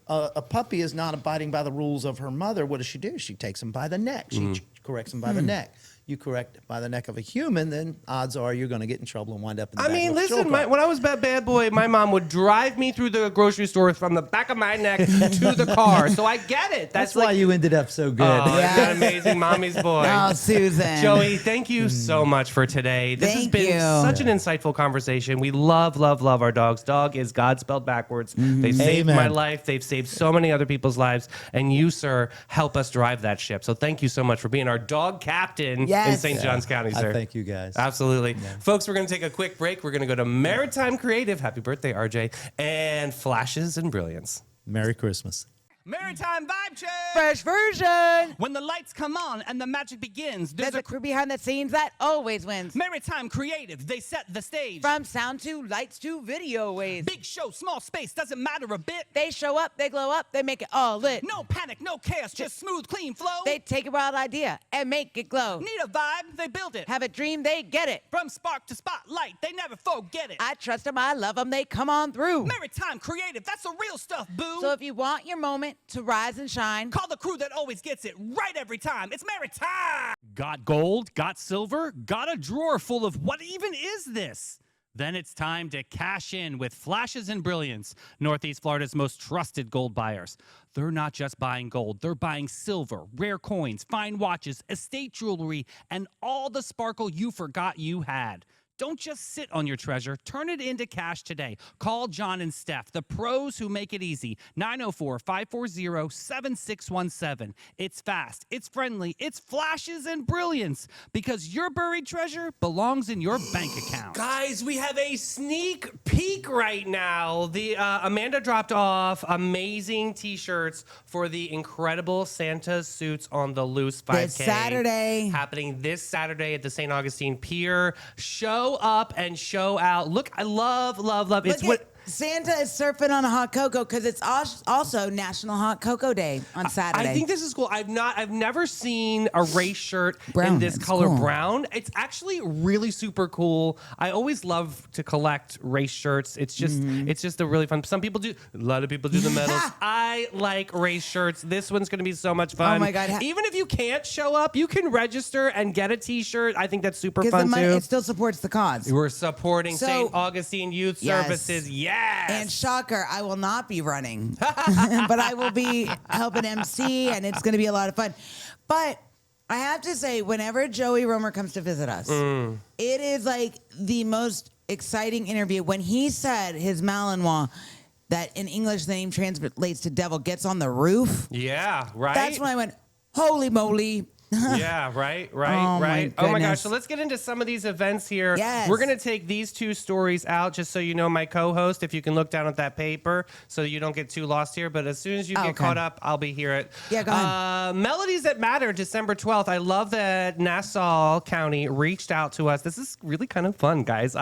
a puppy is not abiding by the rules of her mother, what does she do? She takes him by the neck. She corrects him by the neck. You correct by the neck of a human, then odds are you're going to get in trouble and wind up in the back of a patrol Listen, car. when I was a bad boy, my mom would drive me through the grocery store from the back of my neck to the car. So I get it. That's why you ended up so good. Oh, Yeah. isn't that amazing, mommy's boy. Oh, Susan. Joey, thank you so much for today. This has Thank been you. such an insightful conversation. We love our dogs. Dog is God spelled backwards. They saved Amen. my life. They've saved so many other people's lives. And you, sir, help us drive that ship. So thank you so much for being our dog captain in Yes. St. John's County, sir. I thank you guys. Absolutely. Folks, we're going to take a quick break. We're going to go to Maritime Creative. Happy birthday, RJ. And Flashes and Brilliance. Merry Christmas. Maritime Vibe Check! Fresh version. When the lights come on and the magic begins, There's a crew behind the scenes that always wins. Maritime Creative, they set the stage. From sound to lights to video waves. Big show, small space, doesn't matter a bit. They show up, they glow up, they make it all lit. No panic, no chaos, just smooth, clean flow. They take a wild idea and make it glow. need a vibe, they build it. Have a dream, they get it. From spark to spotlight, they never forget it. I trust them, I love them, they come on through. Maritime Creative, that's the real stuff, boo. So if you want your moment to rise and shine, Call the crew that always gets it right every time. It's Maritime. Got gold? Got silver? Got a drawer full of what even is this? Then it's time to cash in with Flashes and Brilliance, Northeast Florida's most trusted gold buyers. They're not just buying gold, they're buying silver, rare coins, fine watches, estate jewelry, and all the sparkle you forgot you had. Don't just sit on your treasure. Turn it into cash today. Call John and Steph, the pros who make it easy. 904-540-7617. It's fast, it's friendly, it's Flashes and Brilliance, because your buried treasure belongs in your bank account. Guys, we have a sneak peek right now. The Amanda dropped off amazing T-shirts for the incredible Santa Suits on the Loose 5K. This Saturday. Happening this Saturday at the St. Augustine Pier. Show up and show out. Look, I love. It's look what... at Santa is surfing on a hot cocoa because it's also National Hot Cocoa Day on Saturday. I think this is cool. I've never seen a race shirt Brown, in this it's color cool. brown. It's actually really super cool. I always love to collect race shirts. It's just a really fun. A lot of people do the medals. I like race shirts. This one's going to be so much fun. Oh my God. Even if you can't show up, you can register and get a T-shirt. I think that's super because fun the money, too. it still supports the cause. We're supporting So- St. Augustine Youth Yes. Services. Yes. And shocker, I will not be running, but I will be helping MC, and it's going to be a lot of fun. But I have to say, whenever Joey Romer comes to visit us, it is like the most exciting interview. When he said his Malinois, that in English the name translates to devil, gets on the roof, Yeah, right? that's when I went, holy moly. Yeah, right. Oh, my Oh my gosh. goodness. So let's get into some of these events here. Yes. We're going to take these two stories out just so you know, my co-host, if you can look down at that paper so you don't get too lost here. But as soon as you get Okay. caught up, I'll be here. Yeah, go ahead. Melodies That Matter, December 12th. I love that Nassau County reached out to us. This is really kind of fun, guys.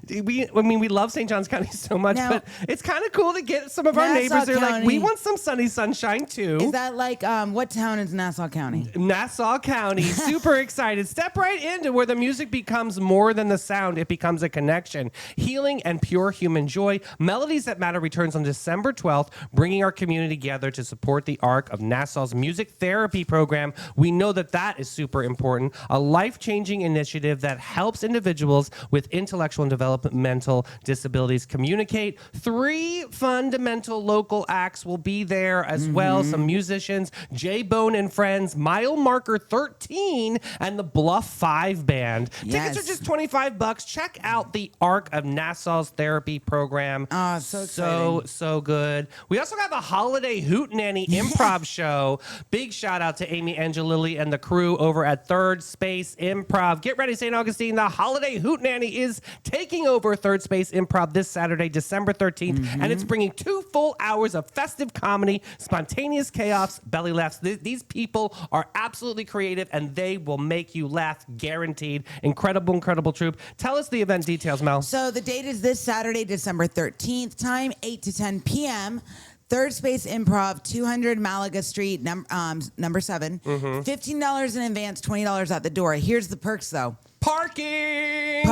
We love St. Johns County so much, Now- but it's kind of cool to get some of our Nassau neighbors. They're like, we County- want some sunny sunshine too. Is that like, what town is Nassau County? Nassau County, super excited. Step right into where the music becomes more than the sound. It becomes a connection. Healing and pure human joy. Melodies That Matter returns on December 12th, bringing our community together to support the arc of Nassau's music therapy program. We know that is super important. A life-changing initiative that helps individuals with intellectual and developmental disabilities communicate. 3 fundamental local acts will be there as well. Some musicians, J Bone and Friends, Mile Marker Parker 13 and the Bluff 5 band. Tickets Yes. are just $25. Check out the Arc of Nassau's therapy program. Oh, so exciting. So good. We also have a holiday hootenanny improv show. Big shout out to Amy Angelilli and the crew over at Third Space Improv. Get ready, St. Augustine. The holiday hootenanny is taking over Third Space Improv this Saturday, December 13th, and it's bringing 2 full hours of festive comedy, spontaneous chaos, belly laughs. These people are absolutely creative, and they will make you laugh, guaranteed. Incredible troupe. Tell us the event details, Mel. So the date is this Saturday, December 13th, time 8 to 10 p.m. Third Space Improv, 200 Malaga Street, number 7. $15 in advance, $20 at the door. Here's the perks, though. Parking,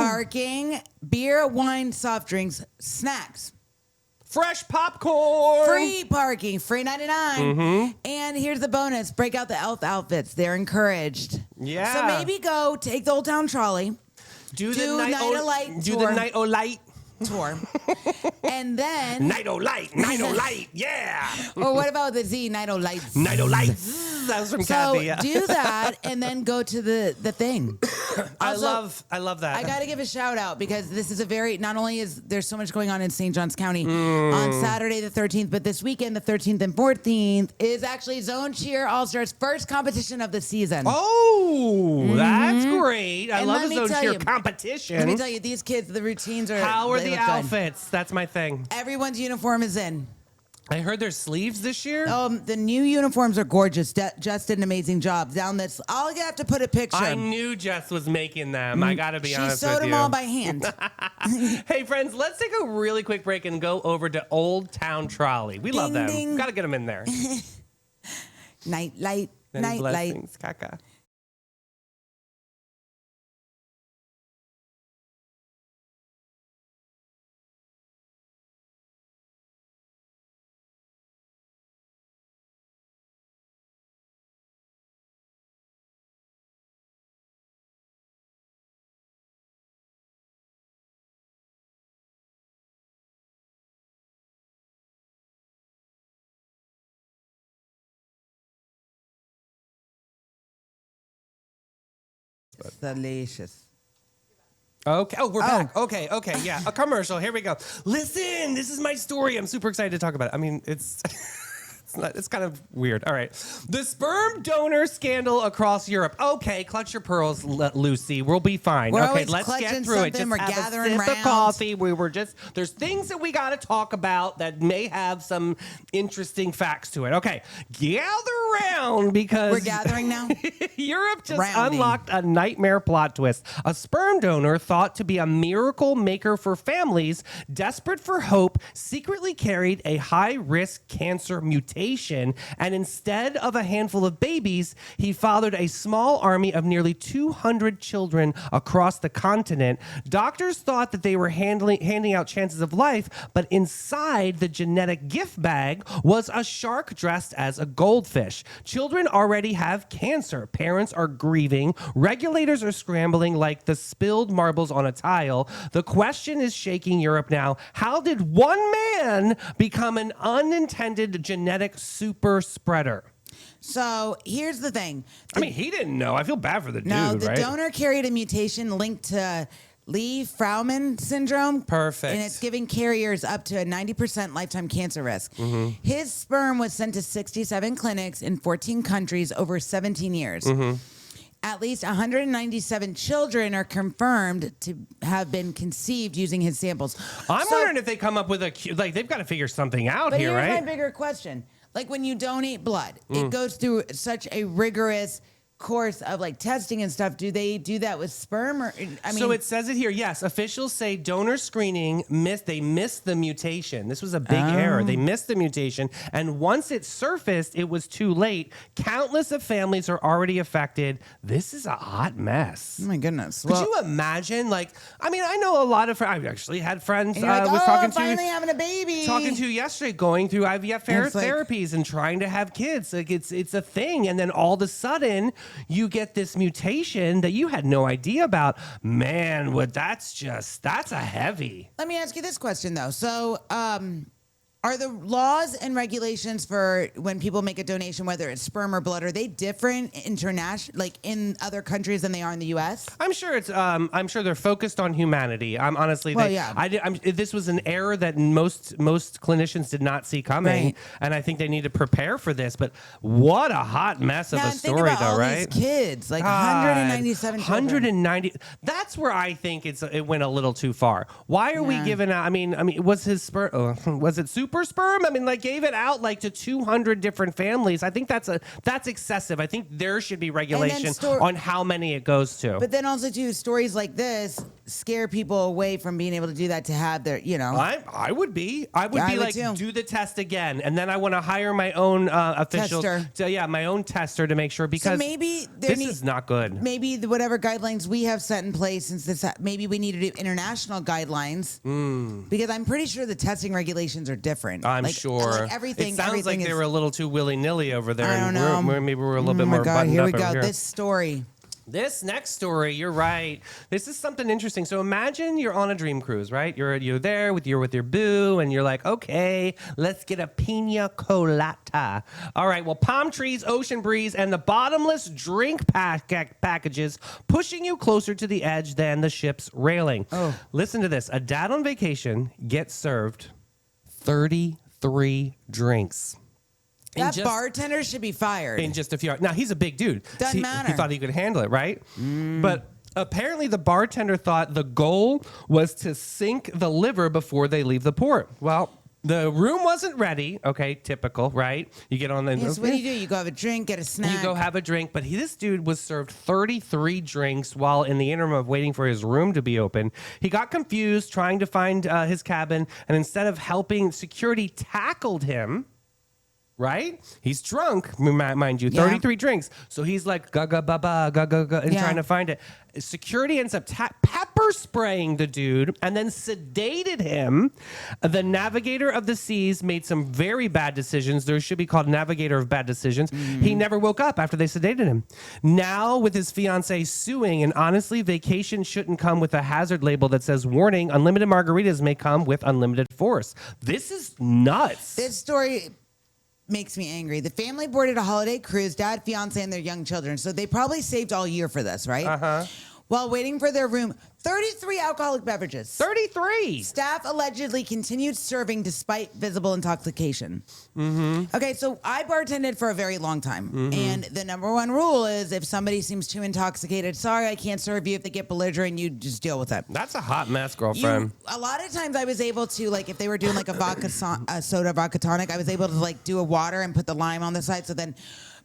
beer, wine, soft drinks, snacks. Fresh popcorn. Free parking, free 99. And here's the bonus. Break out the elf outfits. They're encouraged. Yeah. So maybe go take the Old Town Trolley. Do the Night of Light Do tour. the Night O Light. Tour. And then... Night O Light. Yeah. Or what about the Z, Night of Lights? Night O Lights. That was from So Kathy. Yeah. do that and then go to the thing. I Also, love that. I got to give a shout out because this is a very, not only is there so much going on in St. Johns County on Saturday the 13th, but this weekend, the 13th and 14th, is actually Zone Cheer All-Stars first competition of the season. Oh, that's great. I And love let the me Zone tell Cheer you- competition. Let me tell you, these kids, the routines are... How are they the look good. outfits? That's my thing. Everyone's uniform is in. I heard there's sleeves this year. The new uniforms are gorgeous. Jess did an amazing job. Down this, I'll have to put a picture. I knew Jess was making them. I got to be She honest sewed with them you. all by hand. Hey, friends, let's take a really quick break and go over to Old Town Trolley. We love Ding, them. ding. Got to get them in there. Night light, Many night light. blessings, Kaka. Delicious. Okay. Oh, we're back. Okay. Yeah. A commercial. Here we go. Listen, this is my story. I'm super excited to talk about it. I mean, it's it's kind of weird. All right. The sperm donor scandal across Europe. Okay, clutch your pearls, Lucy. We'll be fine. We're okay, always let's get clutching through it. something. Just We're have gathering a sip round. of coffee. There's things that we got to talk about that may have some interesting facts to it. Okay, gather around because We're gathering now? Europe just Rounding. unlocked a nightmare plot twist. A sperm donor thought to be a miracle maker for families, desperate for hope, secretly carried a high-risk cancer mutation, and instead of a handful of babies, he fathered a small army of nearly 200 children across the continent. Doctors thought that they were handing out chances of life, but inside the genetic gift bag was a shark dressed as a goldfish. Children already have cancer. Parents are grieving. Regulators are scrambling like the spilled marbles on a tile. The question is shaking Europe now. How did one man become an unintended genetic super spreader? So here's the thing. I mean, he didn't know. I feel bad for the No, dude, the right? donor carried a mutation linked to Lee-Frauman syndrome. Perfect. And it's giving carriers up to a 90% lifetime cancer risk. Mm-hmm. His sperm was sent to 67 clinics in 14 countries over 17 years. Mm-hmm. At least 197 children are confirmed to have been conceived using his samples. I'm So- wondering if they come up with they've got to figure something out But here, here's right? my bigger question. Like when you donate blood, Mm. it goes through such a rigorous course of like testing and stuff. Do they do that with sperm or I mean So it says it here. Yes, officials say donor screening missed the mutation. This was a big error. They missed the mutation, and once it surfaced, it was too late. Countless of families are already affected. This is a hot mess. Oh my goodness. Could you imagine? Like, I mean, I know a lot of. I've actually had friends. and you're like, was oh, talking I'm finally to having a baby. talking to yesterday, going through IVF And it's like- therapies and trying to have kids. Like it's a thing, and then all of a sudden you get this mutation that you had no idea about. Man, that's a heavy. Let me ask you this question though. So, are Are the laws and regulations for when people make a donation, whether it's sperm or blood, are they different international, like in other countries than they are in the U.S.? I'm sure it's. I'm sure they're focused on humanity. I'm honestly. Well, yeah. This was an error that most clinicians did not see coming, Right. and I think they need to prepare for this. But what a hot mess of Now, a and think story, about though, all right? these kids, like God, 197 children. 190. That's where I think it went a little too far. Why are we Yeah. giving out? I mean, was his sperm? Was it super sperm? I mean, like gave it out like to 200 different families. I think that's excessive. I think there should be regulation on how many it goes to. But then also too, stories like this scare people away from being able to do that to have their, I would be. I would Yeah, I be would like, too. do the test again, and then I want to hire my own official. Tester. My own tester to make sure because maybe this is not good. Maybe whatever guidelines we have set in place, since this, maybe we need to do international guidelines because I'm pretty sure the testing regulations are different. I'm Like, sure. Like everything. It sounds everything like they is, were a little too willy nilly over there. I don't and know. Maybe we're a little bit oh more my God, buttoned here up we go. over here. This story. This next story, you're right. This is something interesting. So imagine you're on a dream cruise, right? You're there with your boo, and you're like, okay, let's get a pina colada. All right, well, palm trees, ocean breeze, and the bottomless drink packages pushing you closer to the edge than the ship's railing. Oh. Listen to this. A dad on vacation gets served 33 drinks. That bartender should be fired. In just a few hours. Now, he's a big dude. Doesn't He matter. thought he could handle it, right? But apparently the bartender thought the goal was to sink the liver before they leave the port. Well, the room wasn't ready. Okay, typical, right? You get on the... Yes, what do? You go have a drink, get a snack. You go have a drink, but this dude was served 33 drinks while in the interim of waiting for his room to be open. He got confused trying to find his cabin, and instead of helping, security tackled him. Right? He's drunk, mind you, 33 drinks. So he's like, gaga baba, gaga, and trying to find it. Security ends up pepper spraying the dude and then sedated him. The navigator of the seas made some very bad decisions. There should be called navigator of bad decisions. He never woke up after they sedated him. Now, with his fiance suing, and honestly, vacation shouldn't come with a hazard label that says, warning, unlimited margaritas may come with unlimited force. This is nuts. This story makes me angry. The family boarded a holiday cruise, dad, fiance, and their young children. So they probably saved all year for this, right? Uh-huh. While waiting for their room, 33 alcoholic beverages. 33! Staff allegedly continued serving despite visible intoxication. Okay, so I bartended for a very long time. And the number one rule is if somebody seems too intoxicated, sorry, I can't serve you. If they get belligerent, you just deal with it. That's a hot mess, girlfriend. A lot of times I was able to, like, if they were doing like a soda vodka tonic, I was able to like do a water and put the lime on the side. So then,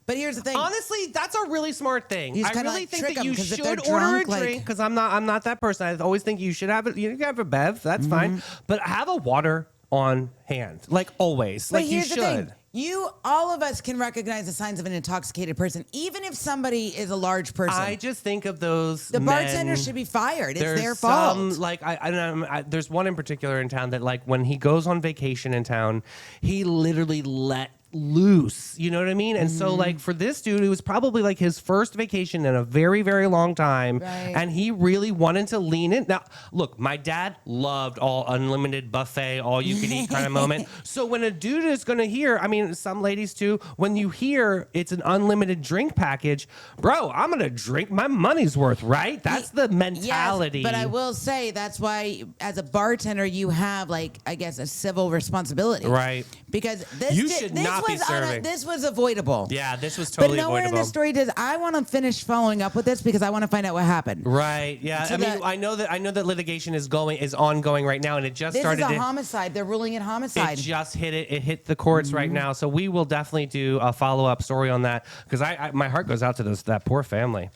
but here's the thing. Honestly, that's a really smart thing. You just I kinda, really like, think trick that 'em, you 'cause if should they're order drunk, a like- drink because I'm not that person. I always think you should have it. You can have a bev. That's fine, but have a water on hand, like always. But like you here's should. the thing. All of us can recognize the signs of an intoxicated person, even if somebody is a large person. I just think of those. The bartender men. should be fired. It's There's their fault. some, like there's one in particular in town that like when he goes on vacation in town, he literally let loose. You know what I mean? And so like for this dude, it was probably like his first vacation in a very, very long time. Right. And he really wanted to lean in. Now, look, my dad loved all unlimited buffet, all you can eat kind of moment. So when a dude is going to hear, I mean, some ladies too, when you hear it's an unlimited drink package, bro, I'm going to drink my money's worth, right? That's the mentality. Yes, but I will say that's why, as a bartender, you have like I guess a civil responsibility, Right. Because this You should not be serving. This was avoidable. Yeah, this was totally but nowhere avoidable. in the story does I want to finish following up with this because I want to find out what happened. Right. Yeah. So I mean, that- I know that litigation is ongoing right now, and it just This started. is a to, homicide. They're ruling it homicide. It just hit it. It hit the courts right now. So we will definitely do a follow-up story on that because my heart goes out to that poor family.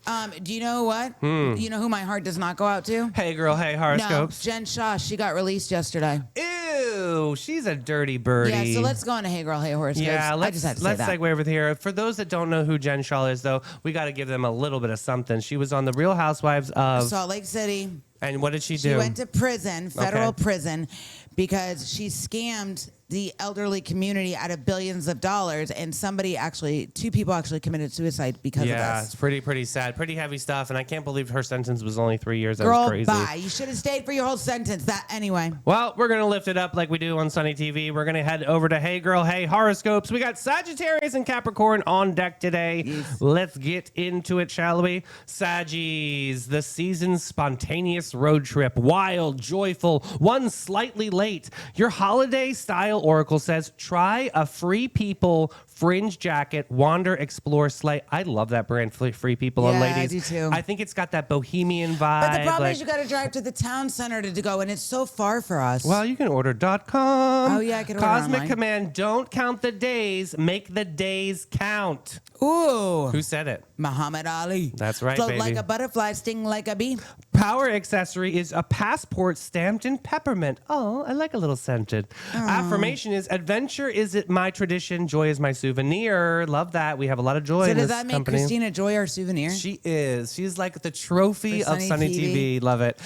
Do you know what? You know who my heart does not go out to? Hey, girl. Hey, No, horoscopes. Jen Shaw. She got released yesterday. Ew, she's a dirty birdie. Yeah, so let's go on to Hey Girl, Hey Horoscopes. Yeah, I just had to say let's that. segue over here. For those that don't know who Jen Shaw is, though, we got to give them a little bit of something. She was on The Real Housewives of... Salt Lake City. And what did she do? She went to prison, federal Okay. prison, because she scammed the elderly community out of billions of dollars, and two people actually committed suicide because of Yeah, this. it's pretty sad, pretty heavy stuff, and I can't believe her sentence was only 3 years. That was Girl, crazy. bye. You should have stayed for your whole sentence. Anyway. Well, we're going to lift it up like we do on Sunny TV. We're going to head over to Hey Girl, Hey Horoscopes. We got Sagittarius and Capricorn on deck today. Yes. Let's get into it, shall we? Saggies, the season's spontaneous road trip. Wild, joyful, one slightly late. Your holiday style oracle says, try a Free People fringe jacket, wander, explore, slay. I love that brand, Free People on Yeah, ladies. I do too. I think it's got that bohemian vibe. But the problem like- is you got to drive to the town center to go, and it's so far for us. Well, you can order .com. Oh, yeah, I can order Cosmic online. Command, don't count the days, make the days count. Ooh. Who said it? Muhammad Ali. That's right, Float baby. like a butterfly, sting like a bee. Power accessory is a passport stamped in peppermint. Oh, I like a little scented. Affirmation is adventure is it my tradition, joy is my souvenir. Love that. We have a lot of joy So in does this that make company. Christina Joy our souvenir? She is. She's like the trophy For of Sunny TV. Love it.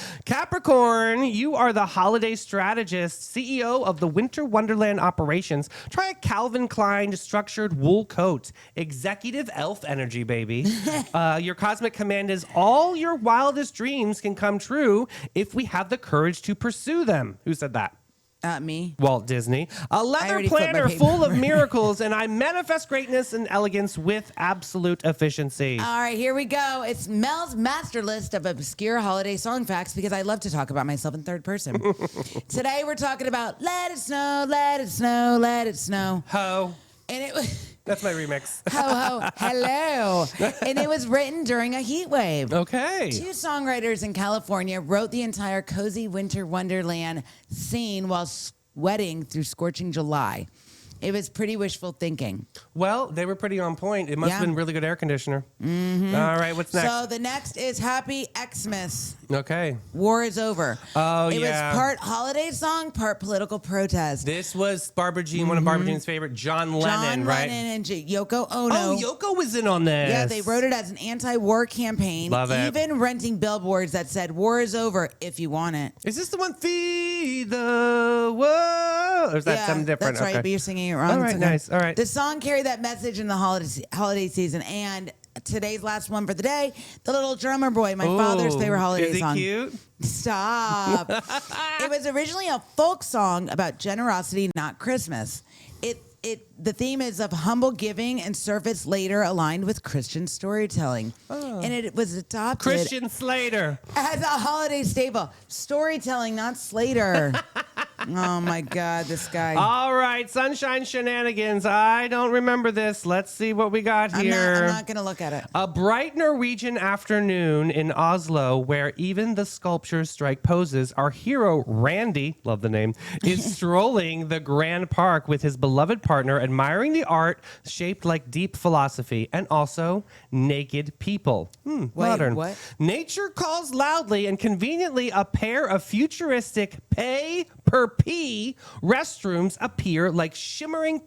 Capricorn, you are the holiday strategist, CEO of the Winter Wonderland operations. Try a Calvin Klein structured wool coat. Executive elf energy, baby. Your cosmic command is all your wildest dreams can come true if we have the courage to pursue them. Who said that? Me. Walt Disney. A leather already flipped my planner paper. full of miracles, and I manifest greatness and elegance with absolute efficiency. All right, here we go. It's Mel's master list of obscure holiday song facts because I love to talk about myself in third person. Today we're talking about Let It Snow, Let It Snow, Let It Snow. Ho. And it was That's my remix. ho ho hello. And it was written during a heat wave. Okay. Two songwriters in California wrote the entire cozy winter wonderland scene while sweating through scorching July. It was pretty wishful thinking. Well, they were pretty on point. It must have Yeah. been really good air conditioner. Mm-hmm. All right, what's next? So the next is Happy Xmas. Okay. War is over. Oh, it yeah. was part holiday song, part political protest. This was Barbara Jean, one of Barbara Jean's favorite, John Lennon, John right? Lennon and Yoko Ono. Oh, Yoko was in on this. Yeah, they wrote it as an anti-war campaign, Love it. even renting billboards that said "War is over if you want it." Is this the one, Feed the World? Or is that yeah, something different? that's right, Okay. but you're singing it wrong. All right, It's okay. nice. All right. The song carried that message in the holiday season, and today's last one for the day, "The Little Drummer Boy," my father's Ooh, favorite holiday is he song. cute? Stop. It was originally a folk song about generosity, not Christmas. The theme is of humble giving and service, later aligned with Christian storytelling. And it was adopted Christian Slater. as a holiday staple. Storytelling, not Slater. Oh my God, this guy. All right, Sunshine Shenanigans. I don't remember this. Let's see what we got here. I'm not going to look at it. A bright Norwegian afternoon in Oslo, where even the sculptures strike poses, our hero, Randy, love the name, is strolling the Grand Park with his beloved partner, admiring the art shaped like deep philosophy and also naked people. Modern. what? Nature calls loudly, and conveniently, a pair of futuristic pay per pee restrooms appear like shimmering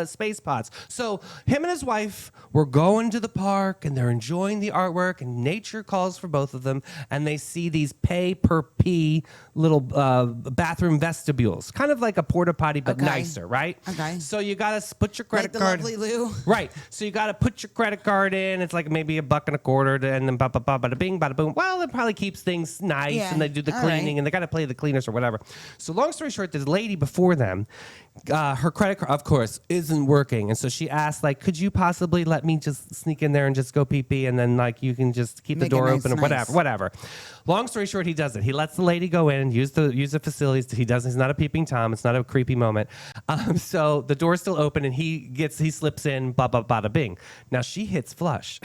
space pods. So him and his wife were going to the park and they're enjoying the artwork, and nature calls for both of them, and they see these pay per pee little bathroom vestibules, kind of like a porta potty but Okay. nicer, right? Okay. So you gotta put your credit Like the card. lovely Lou. Right. So you got to put your credit card in. It's like maybe $1.25 and then bada bing, bada boom. Well, it probably keeps things nice, Yeah. and they do the All cleaning, right. and they got to play the cleaners or whatever. So long story short, this lady before them, her credit card, of course, isn't working, and so she asked, like, could you possibly let me just sneak in there and just go pee pee, and then like you can just keep Make the it door nice, open or nice. whatever. Long story short, he does it. He lets the lady go in, use the facilities. He doesn't. He's not a peeping Tom. It's not a creepy moment. So the door's still open, and he slips in, bada bing. Now she hits flush.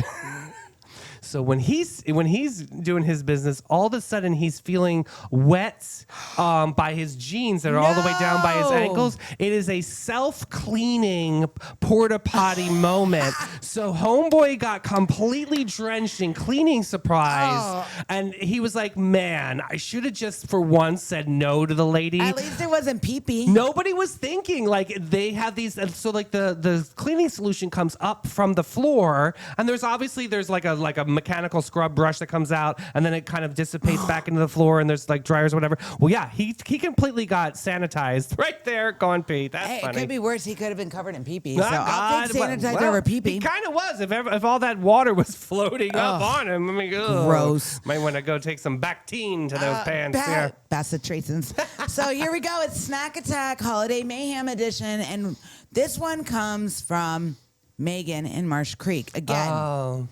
So when he's doing his business, all of a sudden he's feeling wet by his jeans that are all the way down by his No. ankles. It is a self-cleaning porta potty moment. So homeboy got completely drenched in cleaning supplies, Oh. and he was like, "Man, I should have just for once said no to the lady." At least it wasn't pee-pee. Nobody was thinking like they have these. So like the cleaning solution comes up from the floor, and there's like a mechanical scrub brush that comes out, and then it kind of dissipates back into the floor, and there's like dryers or whatever. Well, yeah, he completely got sanitized right there. Go on, Pete. That's Hey, funny. it could be worse. He could have been covered in pee-pee. Oh, So I'll take God, sanitizer well, over He pee-pee. kind of was. If all that water was floating up on him, I mean, ugh. Gross. Might want to go take some Bactine to those pants. Yeah. Bacitracins. So here we go. It's Snack Attack Holiday Mayhem Edition, and this one comes from Megan in Marsh Creek again. Oh.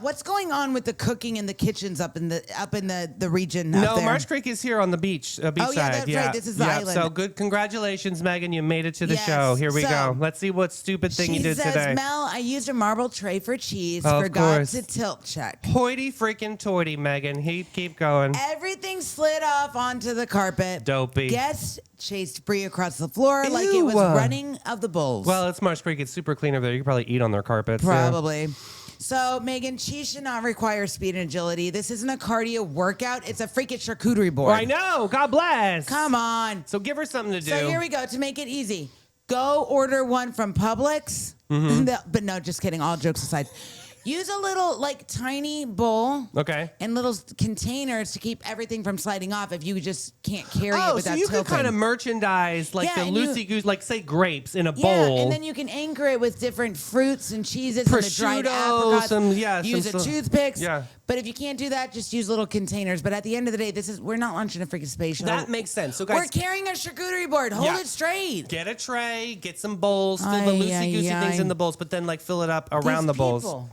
What's going on with the cooking in the kitchens up in the region? No, up there? Marsh Creek is here on the beach. Oh, yeah, that's right. This is the island. So good. Congratulations, Megan. You made it to the Yes. show. Here we So, go. Let's see what stupid thing She you did says, today. Mel, I used a marble tray for cheese. Of Forgot course. to tilt check. Hoity freaking toity, Megan. Keep going. Everything slid off onto the carpet. Dopey. Guests chased Brie across the floor like it was Ew. running of the bulls. Well, it's Marsh Creek. It's super clean over there. You could probably eat on their carpets. yeah. Probably. So, Megan, cheese should not require speed and agility. This isn't a cardio workout. It's a freaking charcuterie board. I know. God bless. Come on. So give her something to do. So here we go. To make it easy, go order one from Publix. Mm-hmm. But no, just kidding. All jokes aside. Use a little, like, tiny bowl Okay. and little containers to keep everything from sliding off if you just can't carry it Oh, without so you tilting. can kind of merchandise like Yeah, the and you- loosey-goose, like say grapes in a Yeah, bowl. and then you can anchor it with different fruits and cheeses and the dried Prosciutto, apricots. Use some- toothpicks. yeah. But if you can't do that, just use little containers. But at the end of the day, we're not launching a freaking space shuttle. That makes sense. So We're guys, carrying a charcuterie board. Hold Yeah. it straight. get a tray, get some bowls, fill the Ay, loosey-goosey ay, things ay. in the bowls, but then like fill it up around These the bowls. people.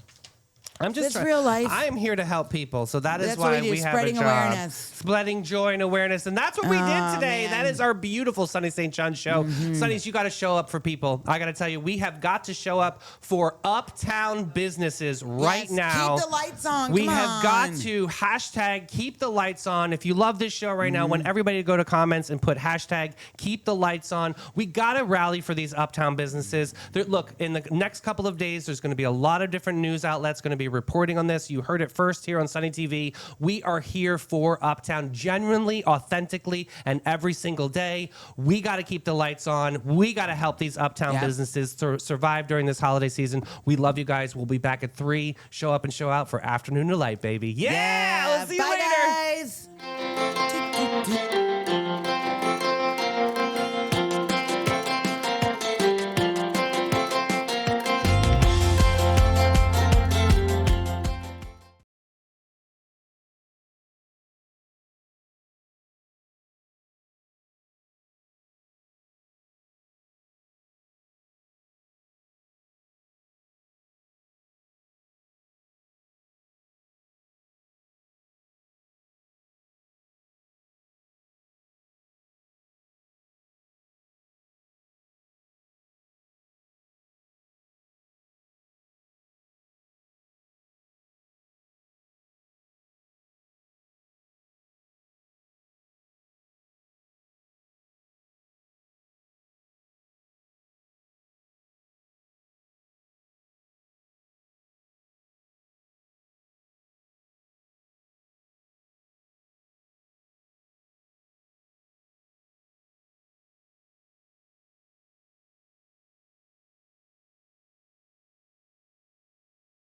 I'm just It's trying- real life. I am here to help people, so that is That's what why we do, have spreading a job. awareness. Spreading joy and awareness, and that's what we did Oh, today. man. That is our beautiful Sunny St. John show. Sunny's, you got to show up for people. I got to tell you, we have got to show up for uptown businesses right Yes, now. keep the lights on. We Come have got on. to hashtag keep the lights on. If you love this show right now, want everybody to go to comments and put hashtag keep the lights on. We got to rally for these uptown businesses. Look, in the next couple of days, there's going to be a lot of different news outlets going to be reporting on this. You heard it first here on Sunny TV. We are here for uptown genuinely, authentically, and every single day. We got to keep the lights on. We got to help these uptown Yep. businesses survive during this holiday season. We love you guys. We'll be back at 3. Show up and show out for Afternoon Delight, baby. Yeah! We'll see you Bye, later. guys.